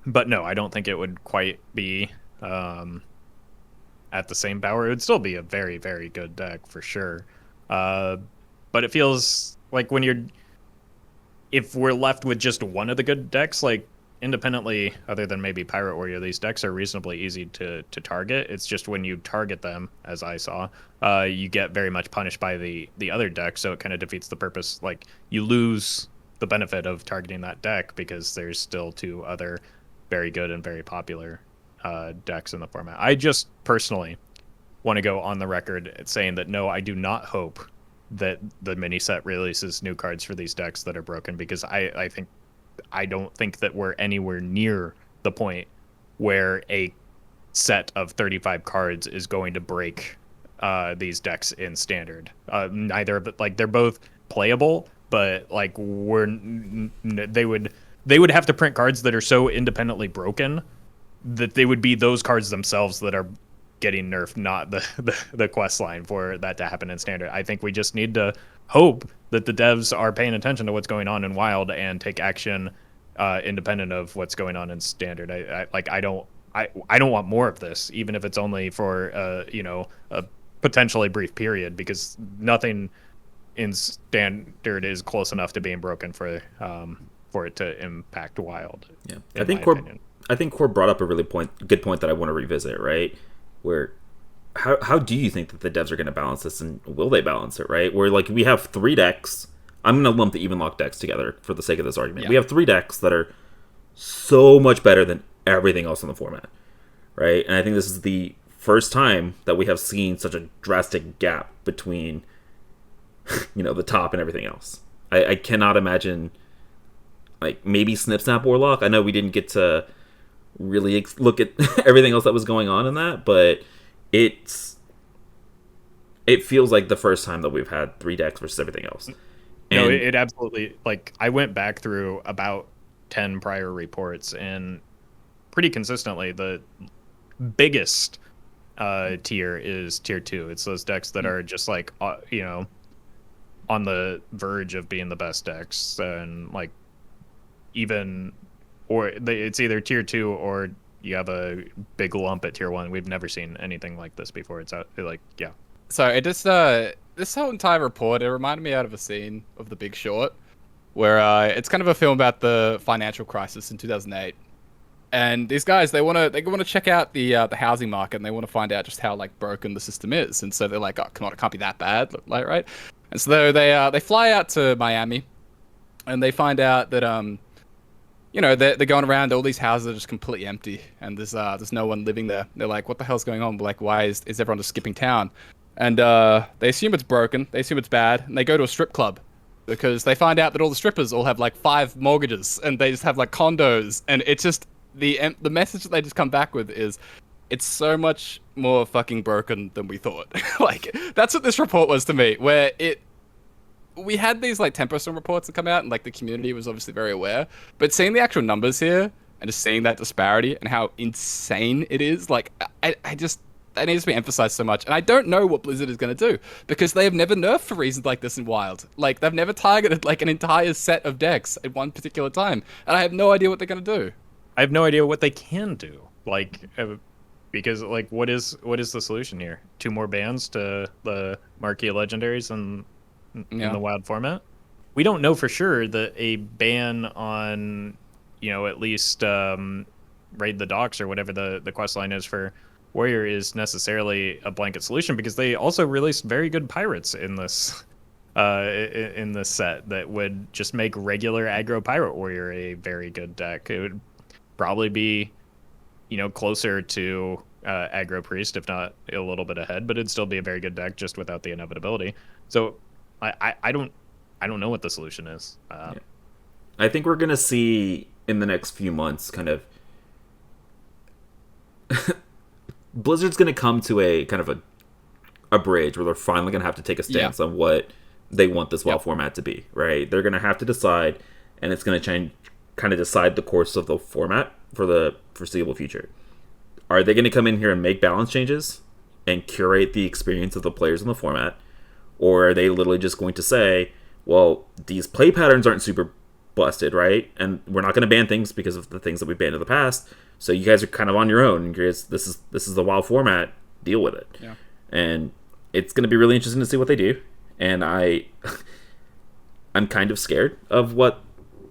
But no, I don't think it would quite be at the same power. It would still be a very, very good deck for sure. But it feels like if we're left with just one of the good decks, like independently, other than maybe Pirate Warrior, these decks are reasonably easy to target. It's just when you target them, as I saw, you get very much punished by the other deck, so it kind of defeats the purpose. Like, you lose the benefit of targeting that deck because there's still two other very good and very popular decks in the format. I just personally want to go on the record saying that no, I do not hope that the mini set releases new cards for these decks that are broken, because I don't think that we're anywhere near the point where a set of 35 cards is going to break these decks in standard. Neither, but like, they're both playable, but like they would have to print cards that are so independently broken that they would be those cards themselves that are getting nerfed, not the quest line for that to happen in standard. I think we just need to hope that the devs are paying attention to what's going on in Wild and take action independent of what's going on in standard. I don't want more of this, even if it's only for a potentially brief period, because nothing in standard is close enough to being broken for it to impact Wild. Yeah, I think Core brought up a really good point that I want to revisit, right? Where how do you think that the devs are going to balance this, and will they balance it, right? Where like we have three decks. I'm going to lump the Evenlock decks together for the sake of this argument. Yeah. We have three decks that are so much better than everything else in the format, right? And I think this is the first time that we have seen such a drastic gap between the top and everything else. I cannot imagine, like, maybe Snip Snap Warlock. I know we didn't get to really look at everything else that was going on in that, but it feels like the first time that we've had three decks versus everything else. No, it absolutely, like, I went back through about 10 prior reports, and pretty consistently the biggest tier is tier 2. It's those decks that are just like on the verge of being the best decks, and like it's either tier 2 or you have a big lump at tier 1. We've never seen anything like this before. It's like, yeah. So it just this whole entire report, it reminded me out of a scene of The Big Short, where it's kind of a film about the financial crisis in 2008. And these guys, they want to check out the housing market, and they want to find out just how like broken the system is. And so they're like, oh, come on, it can't be that bad, like, right? And so they fly out to Miami, and they find out that they're going around, all these houses are just completely empty, and there's no one living there. They're like, what the hell's going on? Like, why is everyone just skipping town? And they assume it's broken, they assume it's bad, and they go to a strip club, because they find out that all the strippers all have like 5 mortgages, and they just have like condos, and it's just the message that they just come back with is, it's so much more fucking broken than we thought. Like, that's what this report was to me, where we had these like 10% reports that come out, and like the community was obviously very aware, but seeing the actual numbers here and just seeing that disparity and how insane it is, like, I just, that needs to be emphasized so much. And I don't know what Blizzard is going to do, because they have never nerfed for reasons like this in Wild. Like, they've never targeted like an entire set of decks at one particular time, and I have no idea what they're going to do. I have no idea what they can do. Like, because like, what is the solution here? 2 more bans to the marquee legendaries in the Wild format? We don't know for sure that a ban on, at least raid the docks or whatever the quest line is for Warrior is necessarily a blanket solution, because they also released very good pirates in this in this set that would just make regular aggro Pirate Warrior a very good deck. It would probably be, closer to aggro Priest, if not a little bit ahead, but it'd still be a very good deck just without the inevitability. So I don't know what the solution is. Yeah. I think we're gonna see in the next few months kind of Blizzard's gonna come to a kind of a bridge where they're finally gonna have to take a stance on what they want this WoW format to be, right? They're gonna have to decide, and it's gonna kind of decide the course of the format for the foreseeable future. Are they gonna come in here and make balance changes and curate the experience of the players in the format, or are they literally just going to say, well, these play patterns aren't super busted, right? And we're not going to ban things because of the things that we banned in the past. So you guys are kind of on your own. This is the WoW format. Deal with it. Yeah. And it's going to be really interesting to see what they do. And I'm kind of scared of what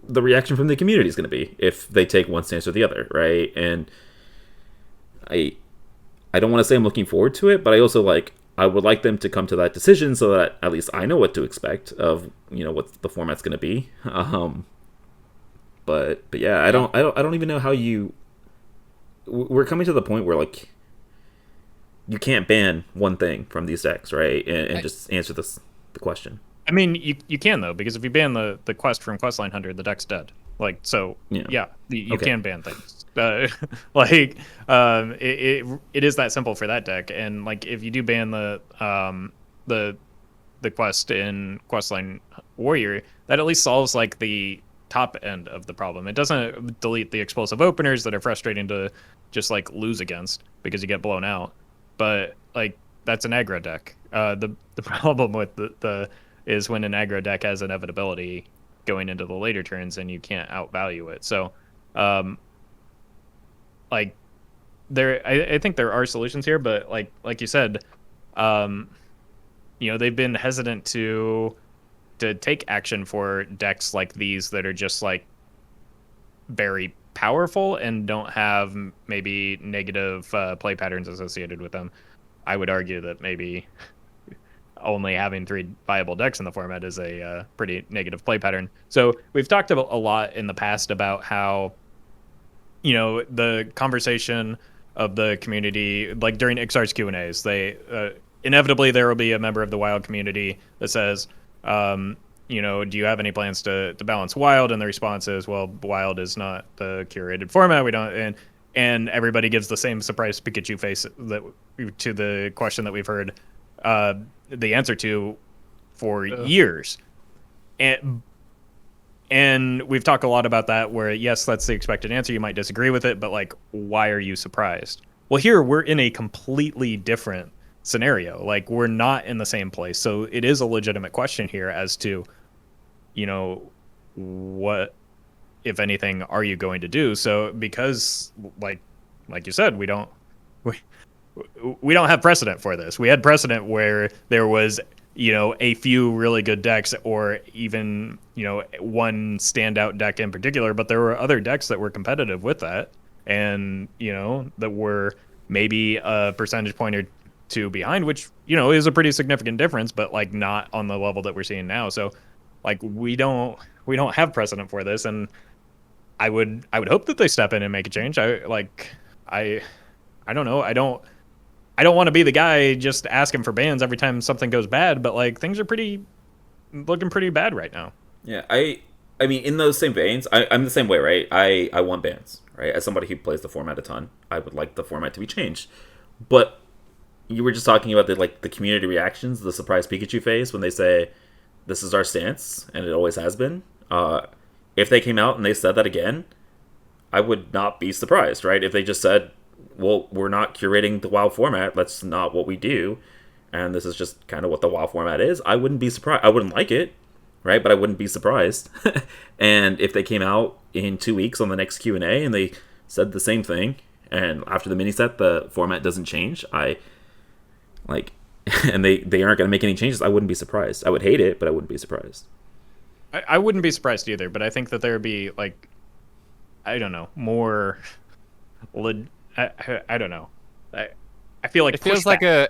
the reaction from the community is going to be if they take one stance or the other, right? And I don't want to say I'm looking forward to it, but I also I would like them to come to that decision so that at least I know what to expect of what the format's going to be. But yeah, I don't even know how we're coming to the point where you can't ban one thing from these decks, right? And just answer the question. I mean, you can though, because if you ban the quest from Questline Hunter, the deck's dead. You can ban things. It is that simple for that deck. And if you do ban the quest in Questline Warrior, that at least solves the top end of the problem. It doesn't delete the explosive openers that are frustrating to just lose against because you get blown out. But that's an aggro deck. The problem with the is when an aggro deck has inevitability going into the later turns and you can't outvalue it. So I think there are solutions here, but like you said, they've been hesitant to take action for decks like these that are just very powerful and don't have maybe negative play patterns associated with them. I would argue that maybe only having 3 viable decks in the format is a pretty negative play pattern. So we've talked a lot in the past about how the conversation of the community, during Ixar's Q&As, they inevitably there will be a member of the Wild community that says, do you have any plans to balance Wild? And the response is, well, Wild is not the curated format. We don't, and everybody gives the same surprised Pikachu face to the question that we've heard the answer to for years. And we've talked a lot about that where, yes, that's the expected answer. You might disagree with it, but why are you surprised? Well, here we're in a completely different scenario. We're not in the same place. So it is a legitimate question here as to, what, if anything, are you going to do? So because like you said, we don't have precedent for this. We had precedent where there was, a few really good decks or even, one standout deck in particular, but there were other decks that were competitive with that and, that were maybe a percentage point or two behind, which, is a pretty significant difference, but not on the level that we're seeing now. So we don't have precedent for this. And I would hope that they step in and make a change. I don't know. I don't want to be the guy just asking for bans every time something goes bad, but things are looking pretty bad right now. Yeah, I mean, in those same veins, I'm the same way, right? I want bans, right? As somebody who plays the format a ton, I would like the format to be changed. But you were just talking about the community reactions, the surprise Pikachu phase when they say, "This is our stance," and it always has been. If they came out and they said that again, I would not be surprised, right? If they just said, well, we're not curating the WoW format, that's not what we do, and this is just kind of what the WoW format is, I wouldn't be surprised. I wouldn't like it, right? But I wouldn't be surprised. And if they came out in 2 weeks on the next Q&A and they said the same thing, and after the mini set the format doesn't change, and they aren't going to make any changes, I wouldn't be surprised. I would hate it, but I wouldn't be surprised. I wouldn't be surprised either, but I think that there would be I don't know, more I don't know. I feel like it feels like a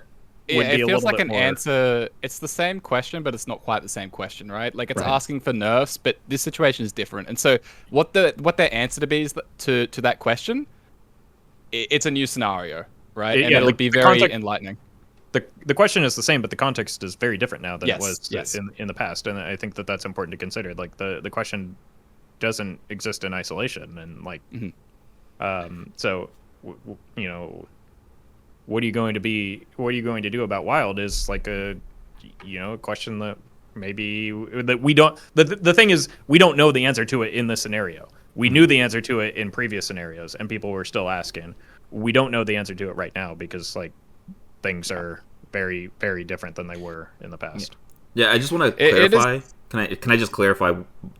would be it a feels little like bit an more. answer. It's the same question, but it's not quite the same question, right? Like it's Right. asking for nerfs, but this situation is different. And so what their answer to be is to that question, it's a new scenario, right? And Yeah, it'll be the very context. enlightening. The question is the same, but the context is very different now than it Yes, was yes. in the past, and I think that that's important to consider. Like the question doesn't exist in isolation, and like Hmm. so you know, what are you going to be? What are you going to do about Wild? Is like a a question that maybe that we don't. The thing is, we don't know the answer to it in this scenario. We knew the answer to it in previous scenarios, and people were still asking. We don't know the answer to it right now because like things are very, very different than they were in the past. Yeah, I just want to It is. clarify. Can I just clarify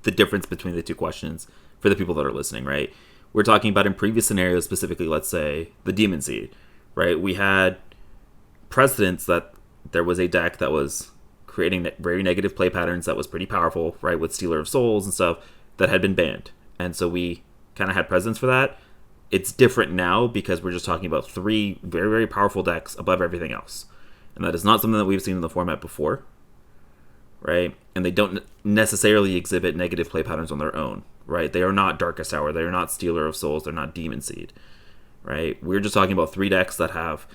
the difference between the two questions for the people that are listening, right? We're talking about in previous scenarios, specifically, let's say the Demon Seed, right? We had precedents that there was a deck that was creating very negative play patterns that was pretty powerful, right? With Stealer of Souls and stuff that had been banned. And so we kind of had precedents for that. It's different now because we're just talking about three very, very powerful decks above everything else. And that is not something that we've seen in the format before, right? And they don't necessarily exhibit negative play patterns on their own, right? They are not Darkest Hour, they are not Stealer of Souls, they're not Demon Seed, right? We're just talking about three decks that have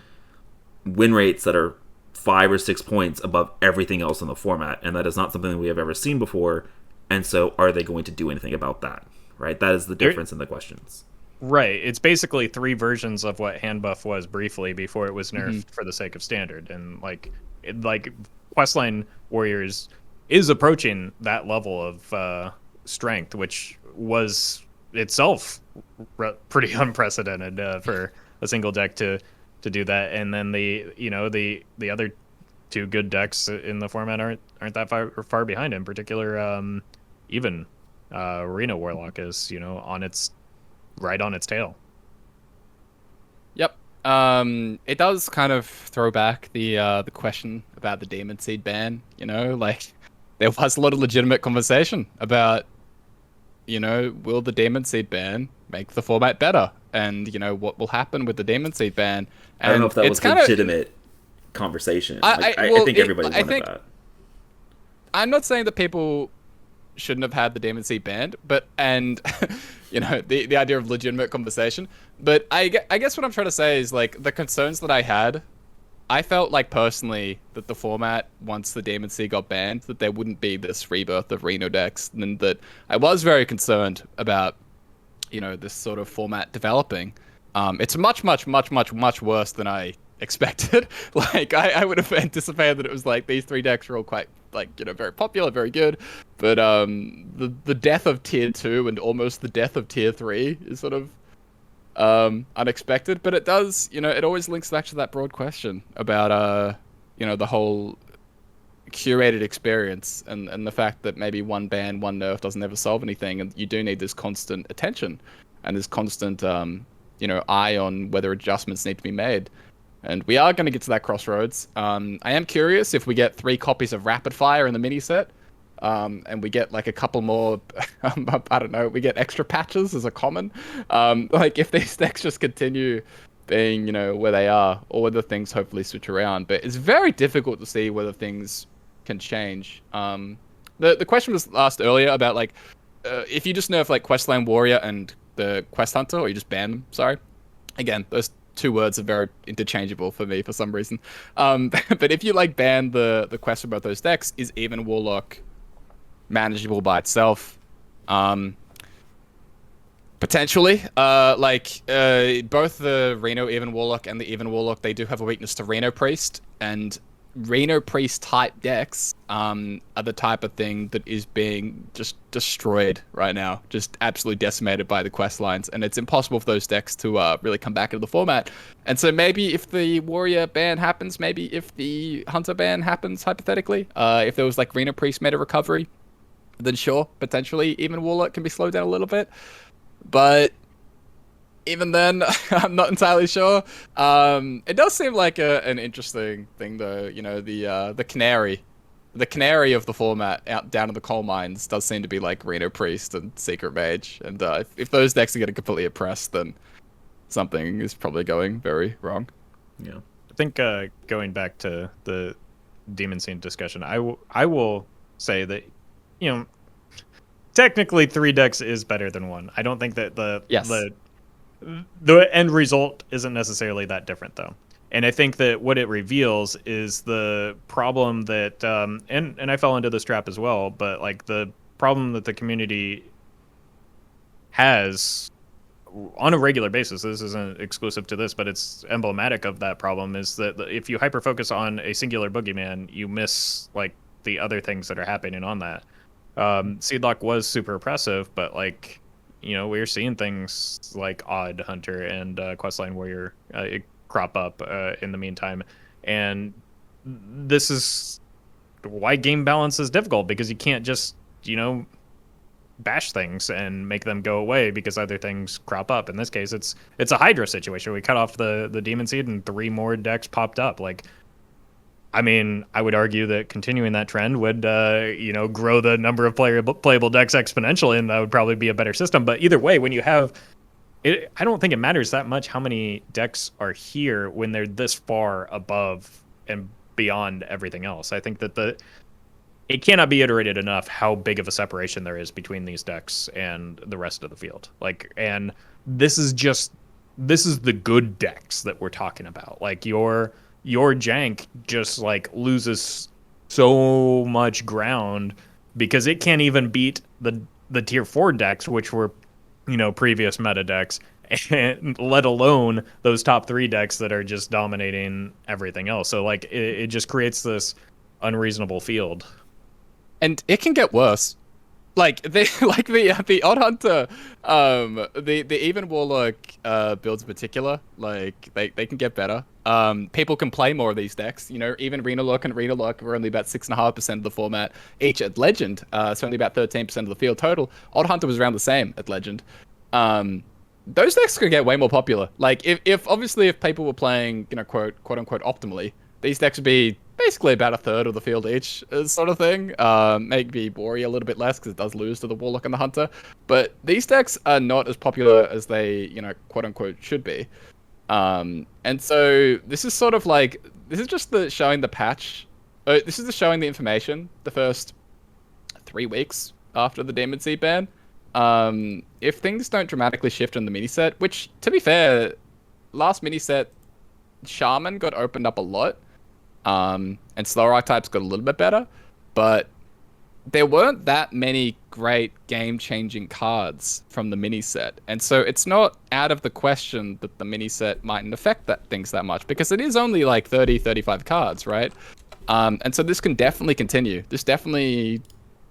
win rates that are 5 or 6 points above everything else in the format, and that is not something that we have ever seen before. And so, are they going to do anything about that, right? That is the difference in the questions. Right. It's basically three versions of what hand buff was briefly before it was nerfed for the sake of standard, and like Questline Warriors is approaching that level of strength, which was itself pretty unprecedented for a single deck to do that. And then the other two good decks in the format aren't that far behind. In particular, even Reno Warlock is on its right on its tail. Yep. It does kind of throw back the question about the Demon Seed ban. Like there was a lot of legitimate conversation about, will the Demon Seed ban make the format better, and what will happen with the Demon Seed ban? And I don't know if that was it's kinda, legitimate conversation. I well, think everybody wanted think that. I'm not saying that people shouldn't have had the Demon Seed banned, but the idea of legitimate conversation. But I guess what I'm trying to say is like the concerns that I had. I felt like personally that the format, once the Demon Seed got banned, that there wouldn't be this rebirth of Reno decks, and that I was very concerned about this sort of format developing. It's much, much, much, much, much worse than I expected. Like I would have anticipated that it was like these three decks were all quite very popular, very good, but the death of tier 2 and almost the death of tier 3 is sort of unexpected. But it does, it always links back to that broad question about the whole curated experience, and the fact that maybe one ban, one nerf doesn't ever solve anything, and you do need this constant attention and this constant eye on whether adjustments need to be made. And we are going to get to that crossroads. I am curious if we get 3 copies of Rapid Fire in the mini set, and we get like a couple more. I don't know. We get extra patches as a common. Like if these decks just continue being, where they are, or whether things hopefully switch around. But it's very difficult to see whether things can change. The question was asked earlier about like if you just nerf like Questland Warrior and the Quest Hunter, or you just ban them. Sorry. Again, those two words are very interchangeable for me for some reason. But if you like ban the quest for both those decks, is Even Warlock manageable by itself? Potentially. Both the Reno Even Warlock and the Even Warlock, they do have a weakness to Reno Priest, and Reno Priest type decks are the type of thing that is being just destroyed right now, just absolutely decimated by the quest lines, and it's impossible for those decks to really come back into the format. And so maybe if the Warrior ban happens, maybe if the Hunter ban happens, hypothetically, if there was like Reno Priest meta recovery, then sure, potentially even Warlock can be slowed down a little bit. But even then, I'm not entirely sure. It does seem like an interesting thing, though. The canary of the format out down in the coal mines does seem to be like Reno Priest and Secret Mage. And if those decks are getting completely oppressed, then something is probably going very wrong. Yeah. think going back to the Demon Scene discussion, I will say that, you know, technically 3 decks is better than 1. I don't think that Yes. the end result isn't necessarily that different, though. And I think that what it reveals is the problem that, and I fell into this trap as well, but like the problem that the community has on a regular basis, this isn't exclusive to this, but it's emblematic of that problem, is that if you hyper focus on a singular boogeyman, you miss like the other things that are happening on that. Seedlock was super oppressive, but like, you know, we're seeing things like Odd Hunter and Questline Warrior crop up in the meantime, and this is why game balance is difficult, because you can't just, you know, bash things and make them go away because other things crop up. In this case, it's a Hydra situation. We cut off the Demon Seed and 3 more decks popped up. Like, I mean, I would argue that continuing that trend would, you know, grow the number of playable decks exponentially, and that would probably be a better system. But either way, when you have it, I don't think it matters that much how many decks are here when they're this far above and beyond everything else. I think that it cannot be iterated enough how big of a separation there is between these decks and the rest of the field. Like, and this is the good decks that we're talking about. Like your jank just like loses so much ground because it can't even beat the tier 4 decks, which were, you know, previous meta decks, and let alone those top 3 decks that are just dominating everything else. So like it just creates unreasonable field. And it can get worse. Like the Odd Hunter, the Even Warlock builds in particular, like they can get better. People can play more of these decks. You know, even Renalock and Renalock are only about 6.5% of the format each at Legend. It's only about 13% of the field total. Odd Hunter was around the same at Legend. Those decks could get way more popular. Like if people were playing, you know, quote unquote optimally, these decks would be basically about 1/3 of the field each, sort of thing. Maybe Warrior a little bit less because it does lose to the Warlock and the Hunter. But these decks are not as popular as they, you know, quote unquote should be. And so this is sort of like, this is just showing the patch. This is the showing the information the first 3 weeks after the Demon Seed ban. If things don't dramatically shift in the mini set, which to be fair, last mini set, Shaman got opened up a lot. And slower archetypes got a little bit better, but there weren't that many great game-changing cards from the mini set, and so it's not out of the question that the mini set mightn't affect things that much, because it is only like 35 cards, right? And so this can definitely continue. This definitely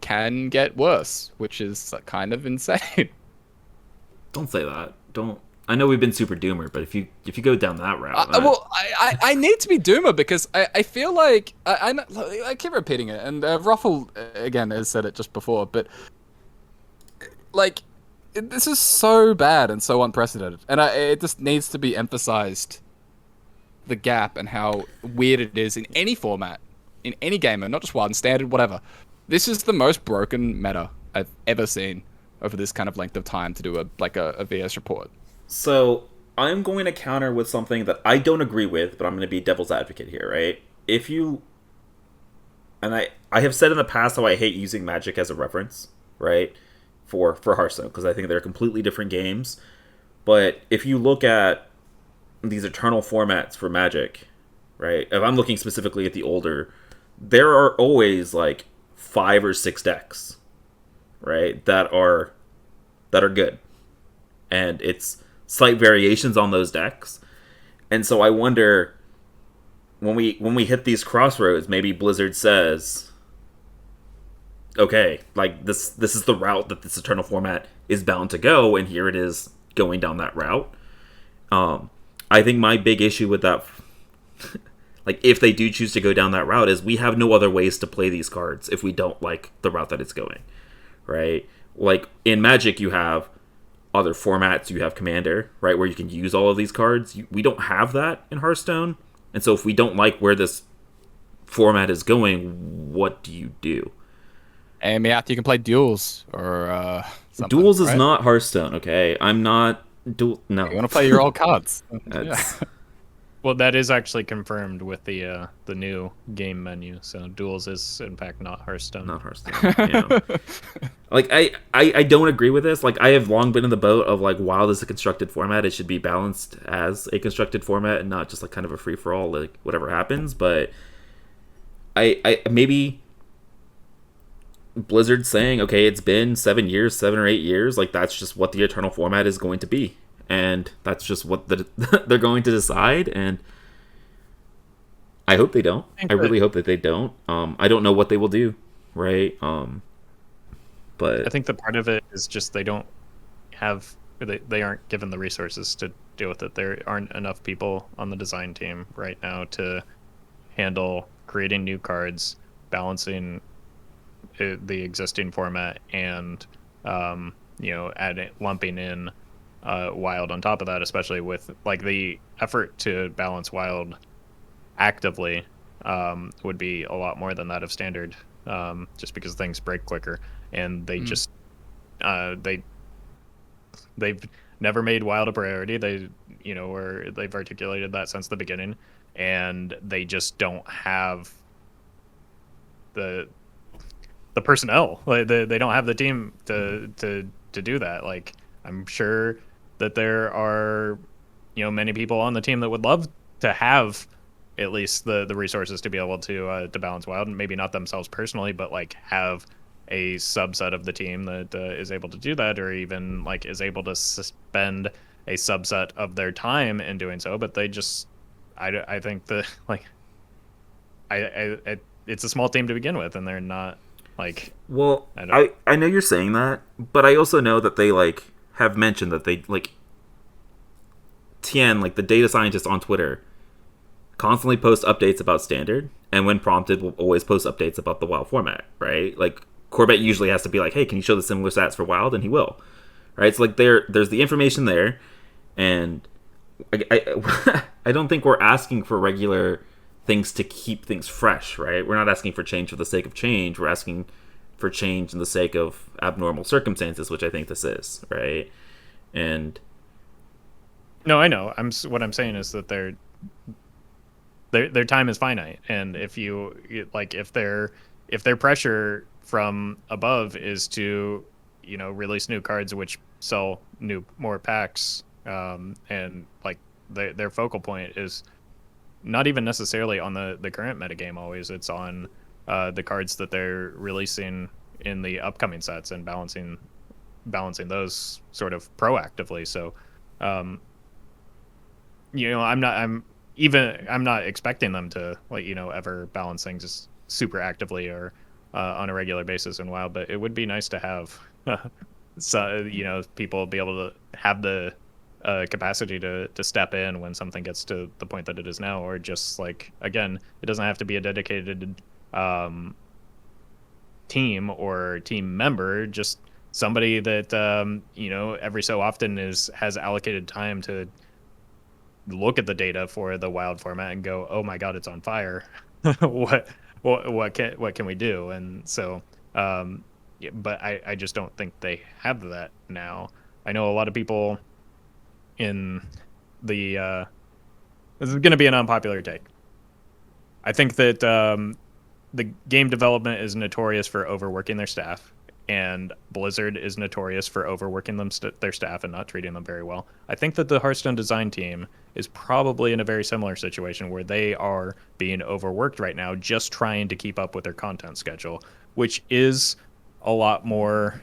can get worse, which is kind of insane. Don't say that. Don't. I know we've been super doomer, but if you go down that route, I need to be doomer because I feel like I keep repeating it, and Roffle again has said it just before, but like this is so bad and so unprecedented, and it just needs to be emphasized, the gap and how weird it is in any format, in any gamer, not just Wild and Standard, whatever. This is the most broken meta I've ever seen over this kind of length of time to do a VS report. So I'm going to counter with something that I don't agree with, but I'm going to be devil's advocate here, right? If you... And I have said in the past how I hate using Magic as a reference, right? For Hearthstone, because I think they're completely different games. But if you look at these eternal formats for Magic, right? If I'm looking specifically at the older, there are always like 5 or 6 decks, right? That are good. And it's slight variations on those decks. And so I wonder, when we hit these crossroads, maybe Blizzard says, okay, like this is the route that this eternal format is bound to go, and here it is going down that route. I think my big issue with that, like if they do choose to go down that route, is we have no other ways to play these cards if we don't like the route that it's going, right? Like in Magic, you have other formats, you have Commander, right, where you can use all of these cards. We don't have that in Hearthstone, and so if we don't like where this format is going, what do you do? And you can play duels or something. Duels is not Hearthstone, okay? I'm not no. You want to play your old cards? Yeah. Well, that is actually confirmed with the new game menu. So duels is in fact not Hearthstone. Not Hearthstone. Yeah. Like I don't agree with this. Like I have long been in the boat of like WoW is a constructed format. It should be balanced as a constructed format and not just like kind of a free for all, like whatever happens. But I maybe Blizzard saying, okay, it's been 7 years, 7 or 8 years, like that's just what the eternal format is going to be. And that's just what they're going to decide, and I hope they don't. I really hope that they don't. I don't know what they will do, right? But I think the part of it is just they don't have they aren't given the resources to deal with it. There aren't enough people on the design team right now to handle creating new cards, balancing the existing format, and lumping in wild on top of that, especially with like the effort to balance wild actively would be a lot more than that of standard, just because things break quicker, and they just they've never made wild a priority. They've articulated that since the beginning, and they just don't have the personnel. Like they don't have the team to do that. Like I'm sure that there are many people on the team that would love to have at least the resources to be able to balance wild, and maybe not themselves personally, but like have a subset of the team that is able to do that, or even like is able to spend a subset of their time in doing so. But they just, I think that like I it's a small team to begin with, and they're not like. Well, I know you're saying that, but I also know that they like have mentioned that they like Tien, like the data scientist on Twitter, constantly posts updates about standard, and when prompted will always post updates about the wild format, right? Like Corbett usually has to be like, hey, can you show the similar stats for wild, and he will, right? So like there's the information there, and I don't think we're asking for regular things to keep things fresh, right? We're not asking for change for the sake of change. We're asking for change in the sake of abnormal circumstances, which I think this is, right? And no, I know. What I'm saying is that their time is finite, and if their pressure from above is to release new cards which sell more packs, and like their focal point is not even necessarily on the current metagame. Always it's on the cards that they're releasing in the upcoming sets and balancing those sort of proactively. So I'm not expecting them to ever balance things just super actively or on a regular basis in WoW, but it would be nice to have people be able to have the capacity to step in when something gets to the point that it is now, or just like, again, it doesn't have to be a dedicated team or team member, just somebody that every so often has allocated time to look at the data for the wild format and go, oh my god, it's on fire. what can we do? And so but I just don't think they have that now. I know a lot of people in the this is going to be an unpopular take. I think that the game development is notorious for overworking their staff, and Blizzard is notorious for overworking their staff and not treating them very well. I think that the Hearthstone design team is probably in a very similar situation where they are being overworked right now, just trying to keep up with their content schedule, which is a lot more,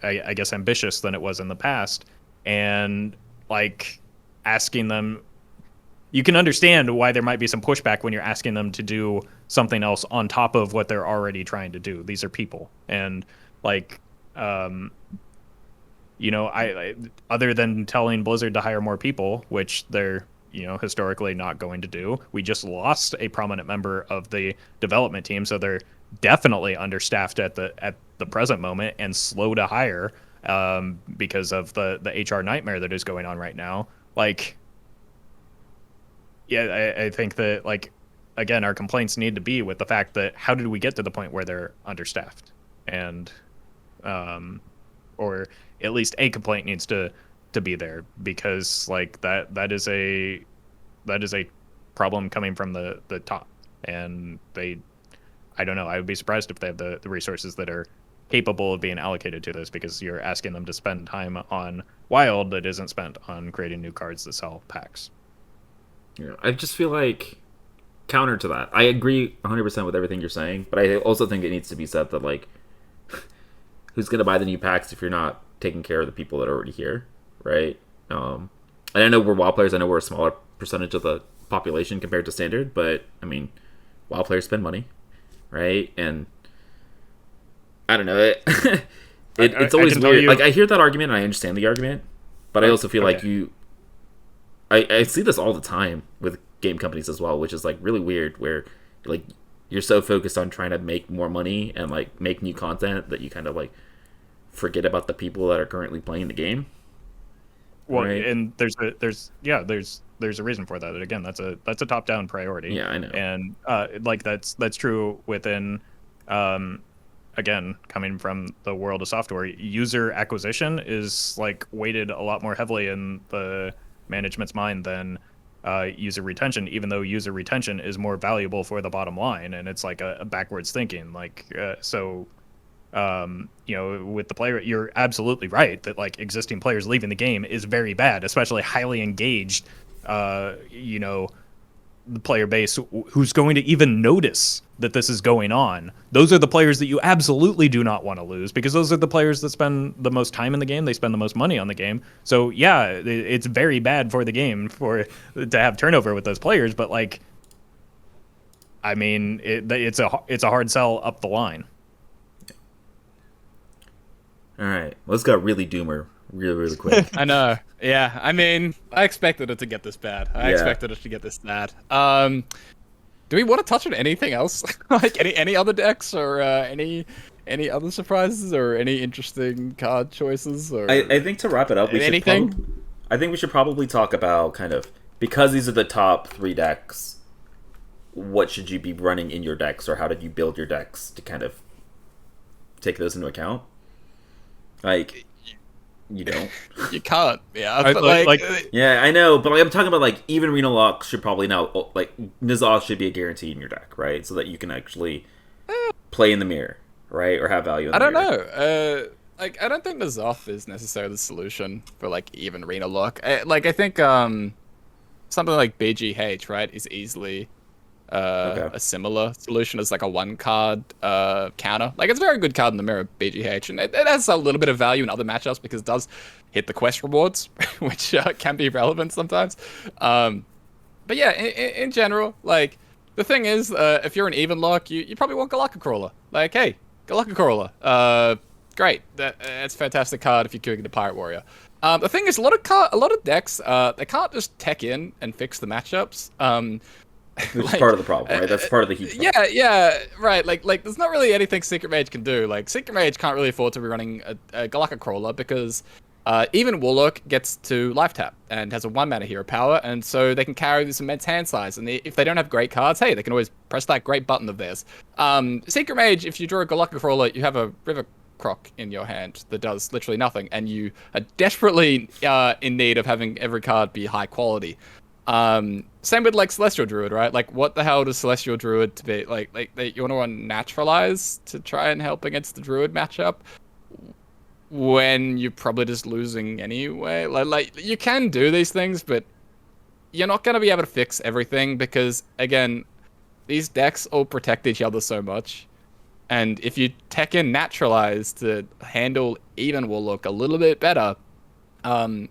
I guess, ambitious than it was in the past. And like asking them, you can understand why there might be some pushback when you're asking them to do something else on top of what they're already trying to do. These are people, and like I other than telling Blizzard to hire more people, which they're historically not going to do, we just lost a prominent member of the development team, so they're definitely understaffed at the present moment and slow to hire because of the HR nightmare that is going on right now. Like, yeah, I think that, like, again, our complaints need to be with the fact that how did we get to the point where they're understaffed? And or at least a complaint needs to be there, because like that is a that is a problem coming from the top, and I don't know. I would be surprised if they have the resources that are capable of being allocated to this, because you're asking them to spend time on Wild that isn't spent on creating new cards that sell packs. Yeah, I just feel like, counter to that, I agree 100% with everything you're saying, but I also think it needs to be said that, like, who's going to buy the new packs if you're not taking care of the people that are already here, right? And I know we're WoW players, I know we're a smaller percentage of the population compared to Standard, but, I mean, WoW players spend money, right? And I don't know, it's always weird. Like, I hear that argument and I understand the argument, but I also feel like I see this all the time with game companies as well, which is like really weird, where like you're so focused on trying to make more money and like make new content that you kind of like forget about the people that are currently playing the game. Well, right? And there's a reason for that. Again, that's a top down priority. Yeah, I know. And like that's true within again, coming from the world of software, user acquisition is like weighted a lot more heavily in the management's mind than user retention, even though user retention is more valuable for the bottom line. And it's like a backwards thinking. Like, you know, with the player, you're absolutely right that like existing players leaving the game is very bad, especially highly engaged, you know, the player base who's going to even notice that this is going on. Those are the players that you absolutely do not want to lose, because those are the players that spend the most time in the game. They spend the most money on the game. So yeah, it's very bad for the game to have turnover with those players. But like, I mean, it's a hard sell up the line. All right, let's go really doomer really quick. I know. Yeah, I mean, I expected it to get this bad. I expected it to get this bad. Do we want to touch on anything else? Like any other decks, or any other surprises, or any interesting card choices? Or I think to wrap it up, I think we should probably talk about kind of, because these are the top 3 decks, what should you be running in your decks, or how did you build your decks to kind of take those into account? Like, you don't. You can't. Yeah. But yeah, I know, but like, I'm talking about like even Reno Lock should probably now, like N'Zoth should be a guarantee in your deck, right? So that you can actually play in the mirror, right, or have value in the mirror. I don't know. Like, I don't think N'Zoth is necessarily the solution for like even Reno Lock. I think something like BGH, right, is easily a similar solution as like a 1-card counter. Like, it's a very good card in the mirror, BGH, and it has a little bit of value in other matchups because it does hit the quest rewards, which can be relevant sometimes. But yeah, in general, like, the thing is, if you're an even lock, you probably want Galactic Crawler. Like, hey, Galactic Crawler, great. That's a fantastic card if you're queuing the Pirate Warrior. The thing is, a lot of decks, they can't just tech in and fix the matchups. Which is part of the problem, right? That's part of the heat. Yeah, right. Like, there's not really anything Secret Mage can do. Like, Secret Mage can't really afford to be running a Galactic Crawler because even Warlock gets to life tap and has a 1-mana hero power, and so they can carry this immense hand size. And if they don't have great cards, hey, they can always press that great button of theirs. Secret Mage, if you draw a Galactic Crawler, you have a River Croc in your hand that does literally nothing, and you are desperately in need of having every card be high quality. Same with like Celestial Druid, right? Like, what the hell does Celestial Druid to be like you want to run Naturalize to try and help against the Druid matchup when you're probably just losing anyway? Like you can do these things, but you're not going to be able to fix everything because, again, these decks all protect each other so much. And if you tech in Naturalize to handle even Warlock a little bit better,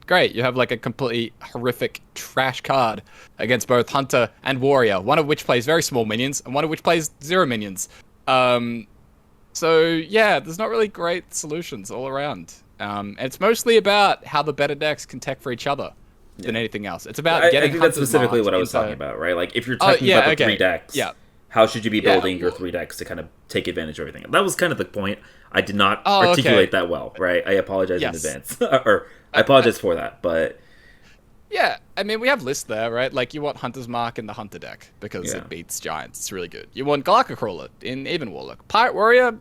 great, you have like a completely horrific trash card against both Hunter and Warrior, one of which plays very small minions and one of which plays 0 minions. So yeah, there's not really great solutions all around. And it's mostly about how the better decks can tech for each other than anything else. It's about getting. I think that's specifically what I was talking about, right? Like, if you're talking about the 3 decks, how should you be building your 3 decks to kind of take advantage of everything? That was kind of the point. I did not articulate that well, right? I apologize in advance. Or I apologize for that, but... Yeah, I mean, we have lists there, right? Like, you want Hunter's Mark in the Hunter deck, because it beats Giants. It's really good. You want Galactic Crawler in Even Warlock. Pirate Warrior,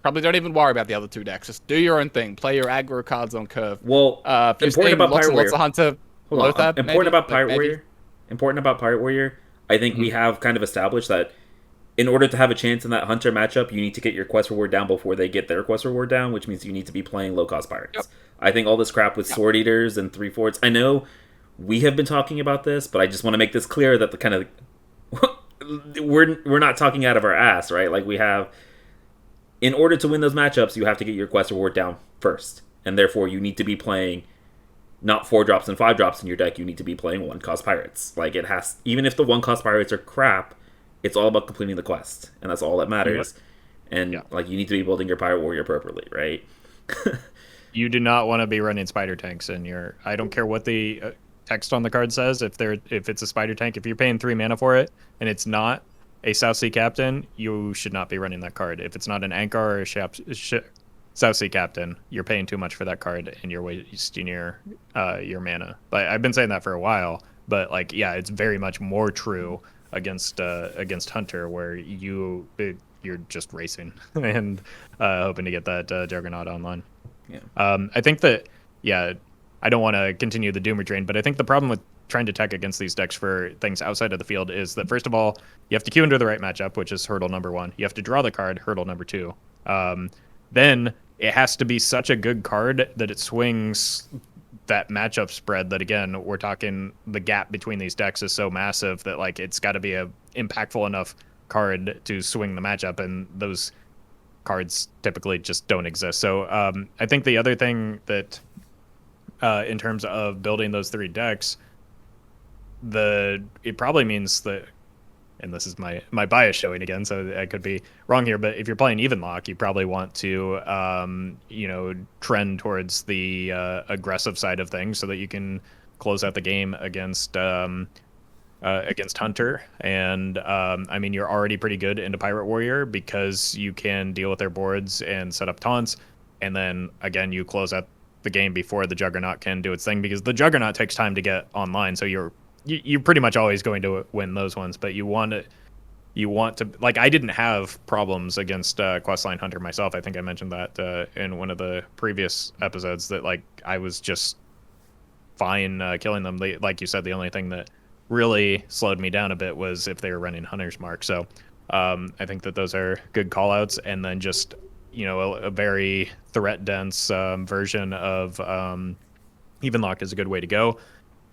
probably don't even worry about the other 2 decks. Just do your own thing. Play your aggro cards on curve. Well, important about Pirate Warrior... Lots of Hunter... Hold on, important about Pirate Warrior important about Pirate Warrior. I think we have kind of established that in order to have a chance in that Hunter matchup, you need to get your quest reward down before they get their quest reward down, which means you need to be playing low cost Yep. pirates. I think all this crap with sword eaters and 3/4s. I know we have been talking about this, but I just want to make this clear that the kind of we're not talking out of our ass, right? Like we have, in order to win those matchups, you have to get your quest reward down first, and therefore you need to be playing not 4 drops and 5 drops in your deck. You need to be playing 1 cost pirates. Like it has, even if the 1 cost pirates are crap, it's all about completing the quest, and that's all that matters. And like you need to be building your pirate warrior appropriately, right? You do not want to be running spider tanks in your. I don't care what the text on the card says. If it's a spider tank, if you're paying 3 mana for it and it's not a South Sea Captain, you should not be running that card. If it's not an Ankar or a South Sea Captain, you're paying too much for that card and you're wasting your mana. But I've been saying that for a while. But like, yeah, it's very much more true against Hunter, where you're just racing and hoping to get that Juggernaut online. Yeah. I think that, yeah, I don't want to continue the Doomer train, but I think the problem with trying to tech against these decks for things outside of the field is that, first of all, you have to queue into the right matchup, which is hurdle number 1. You have to draw the card, hurdle number 2. Then it has to be such a good card that it swings that matchup spread that, again, we're talking the gap between these decks is so massive that like it's got to be a impactful enough card to swing the matchup, and those cards typically just don't exist. So I think the other thing that in terms of building those 3 decks, it probably means that, and this is my bias showing again, so I could be wrong here, but if you're playing even lock, you probably want to trend towards the aggressive side of things so that you can close out the game against Hunter. And I mean, you're already pretty good into Pirate Warrior because you can deal with their boards and set up taunts, and then again you close out the game before the Juggernaut can do its thing, because the Juggernaut takes time to get online, so you're pretty much always going to win those ones. But you want to, like, I didn't have problems against Questline Hunter myself. I think I mentioned that in one of the previous episodes, that like I was just fine killing them. Like you said, the only thing that really slowed me down a bit was if they were running Hunter's Mark. So I think that those are good call outs. And then just, a very threat dense version of Even Lock is a good way to go.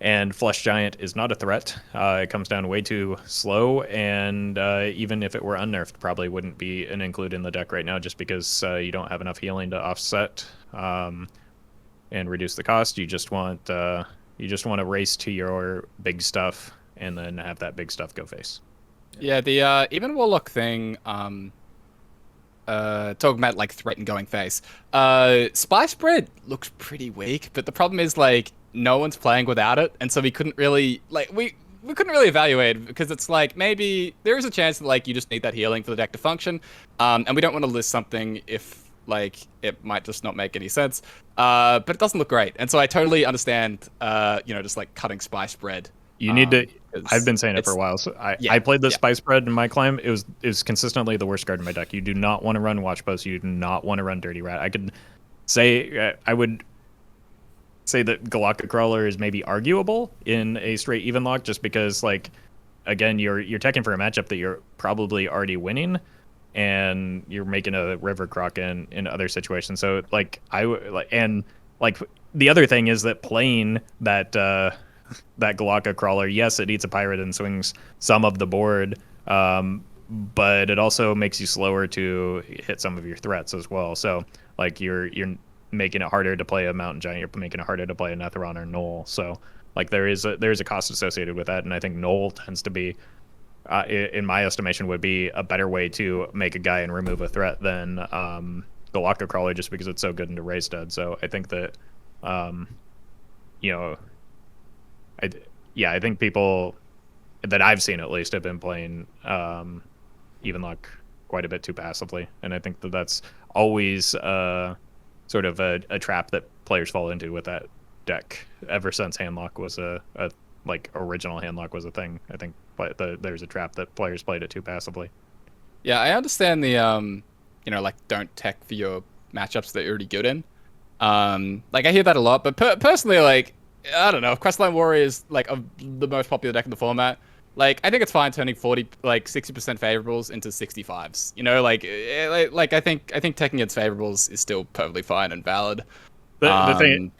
And Flesh Giant is not a threat. It comes down way too slow, and even if it were unnerfed, probably wouldn't be an include in the deck right now, just because you don't have enough healing to offset and reduce the cost. You just want to race to your big stuff and then have that big stuff go face. Yeah, the even Warlock thing. Talking about like threat and going face. Spy Spread looks pretty weak, but the problem is like no one's playing without it, and so we couldn't really we couldn't really evaluate, because it's like maybe there is a chance that like you just need that healing for the deck to function, and we don't want to list something if like it might just not make any sense, but it doesn't look great, and so I totally understand just like cutting Spy Spread. You need to. I've been saying it for a while. So I played the Spy Spread in my climb. It was consistently the worst card in my deck. You do not want to run Watch Post. You do not want to run Dirty Rat. I could say I would say that Galactic Crawler is maybe arguable in a straight even lock, just because like again you're teching for a matchup that you're probably already winning, and you're making a River Croc in other situations. So like the other thing is that playing that Galactic Crawler, yes, it eats a pirate and swings some of the board, but it also makes you slower to hit some of your threats as well. So like you're making it harder to play a Mountain Giant, you're making it harder to play a Netheron or Knoll. So like there is a cost associated with that, and I think Knoll tends to be, in my estimation, would be a better way to make a guy and remove a threat than Galactic Crawler, just because it's so good into race dead. So I think that I think people that I've seen at least have been playing Even Luck quite a bit too passively, and I think that that's always sort of a trap that players fall into with that deck ever since Handlock was a original Handlock was a thing. I think there's a trap that players played it too passively. Yeah, I understand the don't tech for your matchups that you're already good in. I hear that a lot, but personally, like, I don't know. Questline Warrior is like the most popular deck in the format. Like, I think it's fine turning 40, like 60% favorables into 65s. You know, like I think taking its favorables is still perfectly fine and valid. The thing,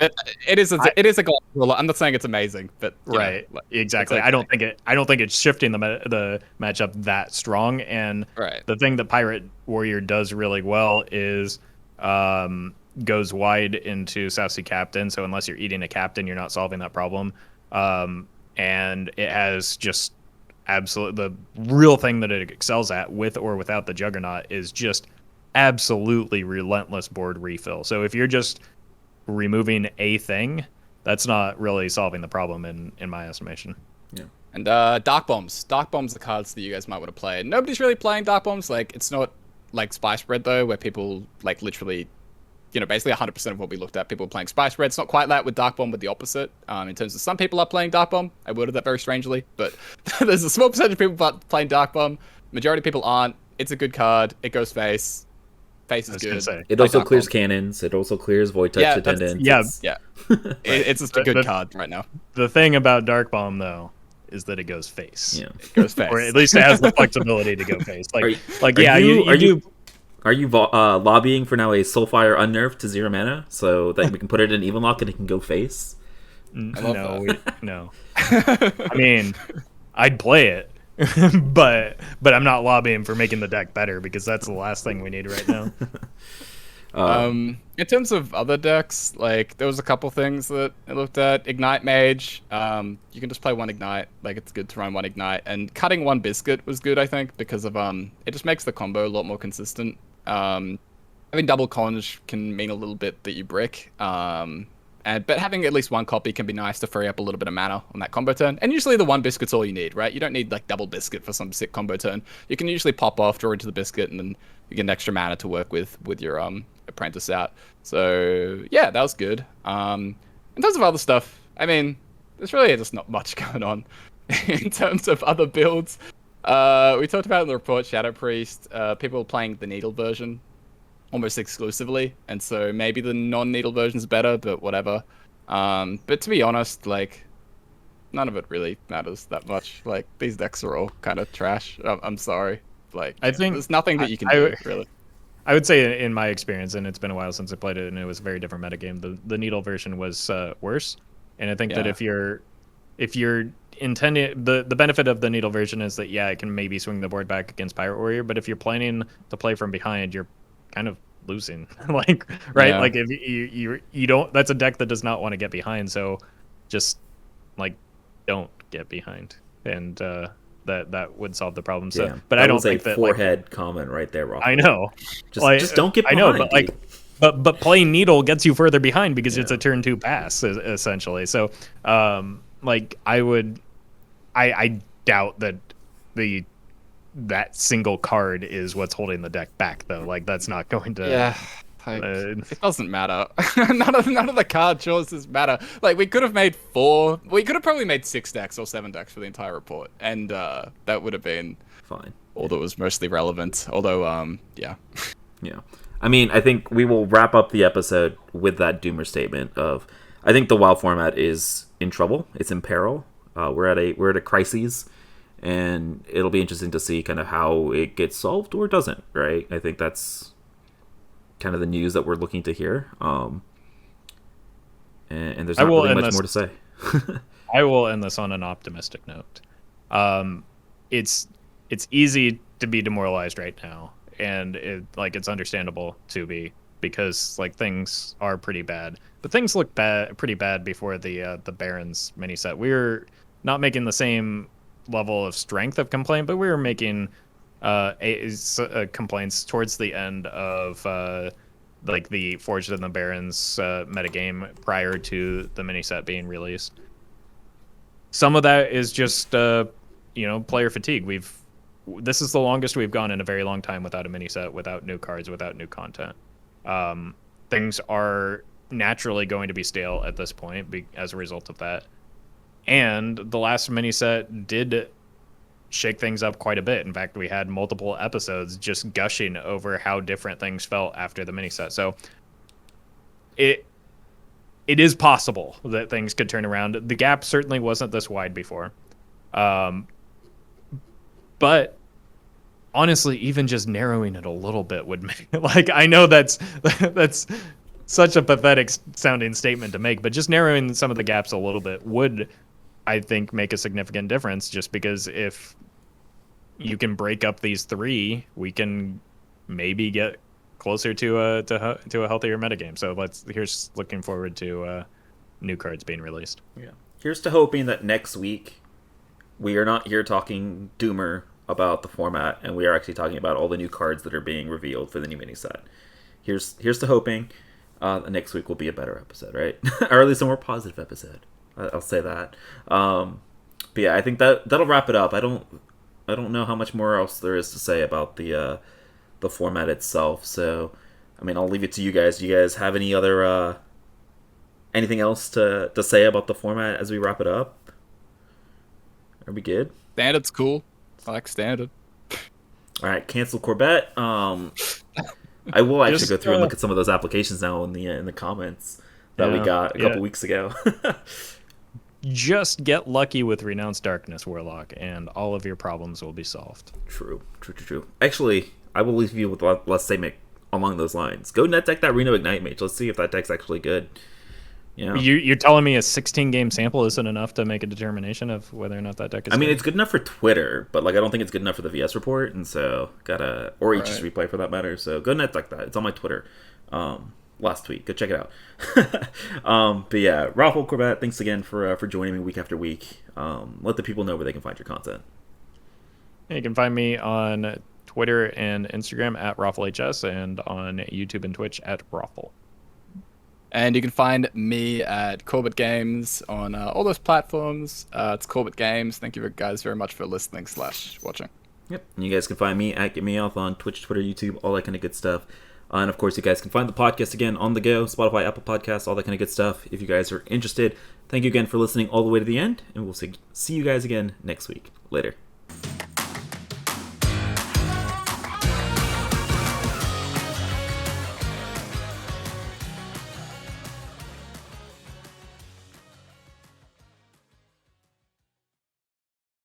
It is a goal. I'm not saying it's amazing, but right, exactly. okay. I don't think it's shifting the matchup that strong. And Right. the thing that Pirate Warrior does really well is goes wide into South Sea Captain. So unless you're eating a captain, you're not solving that problem. And it has just absolute the real thing that it excels at, with or without the Juggernaut, is just absolutely relentless board refill. So if you're just removing a thing, that's not really solving the problem in my estimation. Yeah. And Dark Bombs. Dark Bombs are cards that you guys might want to play. Nobody's really playing Dark Bombs. Like, it's not like Spice Bread, though, where people, like, literally, basically 100% of what we looked at, people playing Spice Bread. It's not quite that with Dark Bomb, with the opposite. In terms of some people are playing Dark Bomb. I worded that very strangely, but there's a small percentage of people playing Dark Bomb. Majority of people aren't. It's a good card. It goes face. Face is good. It also clears cannons. It also clears void touch attendants. Yeah. It's just a good card right now. The thing about Dark Bomb, though, is that it goes face. Yeah. It goes face. Or at least it has the flexibility to go face. Are you lobbying for now a Soulfire unnerved to 0 mana so that we can put it in even lock and it can go face? No. I mean, I'd play it, but I'm not lobbying for making the deck better, because that's the last thing we need right now. In terms of other decks, like, there was a couple things that I looked at. Ignite Mage. You can just play one Ignite. Like, it's good to run one Ignite. And cutting one Biscuit was good, I think, because of it just makes the combo a lot more consistent. Having double conj can mean a little bit that you brick. But having at least one copy can be nice to free up a little bit of mana on that combo turn. And usually the one Biscuit's all you need, right? You don't need like double Biscuit for some sick combo turn. You can usually pop off, draw into the Biscuit, and then you get an extra mana to work with your Apprentice out. So yeah, that was good. In terms of other stuff, I mean, there's really just not much going on in terms of other builds. We talked about in the report, Shadow Priest, people playing the Needle version almost exclusively, and so maybe the non-Needle version's better, but whatever. But to be honest, like, none of it really matters that much. Like, these decks are all kind of trash. I'm sorry. Like, I think there's nothing that you can do, really. I would say, in my experience, and it's been a while since I played it, and it was a very different metagame, the Needle version was worse. And I think that if you're intending, the benefit of the Needle version is that, it can maybe swing the board back against Pirate Warrior, but if you're planning to play from behind, you're kind of losing. Like, right? Yeah. Like, if you don't, that's a deck that does not want to get behind, so just, like, don't get behind. And that would solve the problem. So, but I don't think that forehead comment right there, Roffle. I know. Just don't get behind. I know, but but playing Needle gets you further behind because it's a turn 2 pass essentially. So, I doubt that that single card is what's holding the deck back, though. Like, that's not going to. Yeah. It doesn't matter. none of the card choices matter. Like, we could have made 4. We could have probably made 6 decks or 7 decks for the entire report, and that would have been fine. All that was mostly relevant. Although, yeah. Yeah. I mean, I think we will wrap up the episode with that doomer statement of, I think the WoW format is in trouble. It's in peril. We're at a crisis, and it'll be interesting to see kind of how it gets solved or doesn't. Right? I think that's kind of the news that we're looking to hear. And there's not really much more to say. I will end this on an optimistic note. It's easy to be demoralized right now, and it's understandable to be, because like things are pretty bad. But things looked pretty bad before the Barons mini set. We were not making the same level of strength of complaint, but we were making complaints towards the end of the Forged in the Barons metagame prior to the mini set being released. Some of that is just player fatigue. This is the longest we've gone in a very long time without a mini set, without new cards, without new content. Things are naturally going to be stale at this point as a result of that. And the last mini set did shake things up quite a bit. In fact, we had multiple episodes just gushing over how different things felt after the mini set. So it is possible that things could turn around. The gap certainly wasn't this wide before. But honestly, even just narrowing it a little bit would make, like, I know that's such a pathetic sounding statement to make, but just narrowing some of the gaps a little bit would, I think, make a significant difference, just because if you can break up these three, we can maybe get closer to a healthier metagame. So here's looking forward to new cards being released. Yeah. Here's to hoping that next week we are not here talking doomer about the format, and we are actually talking about all the new cards that are being revealed for the new mini set. Here's to hoping next week will be a better episode, right? Or at least a more positive episode. I'll say that. But yeah, I think that'll wrap it up. I don't know how much more else there is to say about the format itself. So, I mean, I'll leave it to you guys. Do you guys have any other anything else to say about the format as we wrap it up? Are we good? Standard's cool. I like standard. All right, cancel Corbett. I will actually go through and look at some of those applications now in the comments that we got a couple weeks ago. Just get lucky with Renounced Darkness, Warlock, and all of your problems will be solved. True. Actually, I will leave you with last statement along those lines. Go net deck that Reno Ignite Mage. Let's see if that deck's actually good. You know? You're telling me a 16-game sample isn't enough to make a determination of whether or not that deck is I mean, good? it's good enough for Twitter, but like I don't think it's good enough for the VS report, and so or HS replay for that matter. So go net deck that. It's on my Twitter. Last tweet. Go check it out. But yeah, Roffle, Corbett, thanks again for joining me week after week. Let the people know where they can find your content. You can find me on Twitter and Instagram at RoffleHS, and on YouTube and Twitch at Roffle. And you can find me at Corbettgames on all those platforms. It's Corbettgames. Thank you guys very much for listening / watching. Yep. And you guys can find me at GetMeOff on Twitch, Twitter, YouTube, all that kind of good stuff. And of course, you guys can find the podcast again on the go, Spotify, Apple Podcasts, all that kind of good stuff. If you guys are interested, thank you again for listening all the way to the end, and we'll see you guys again next week. Later.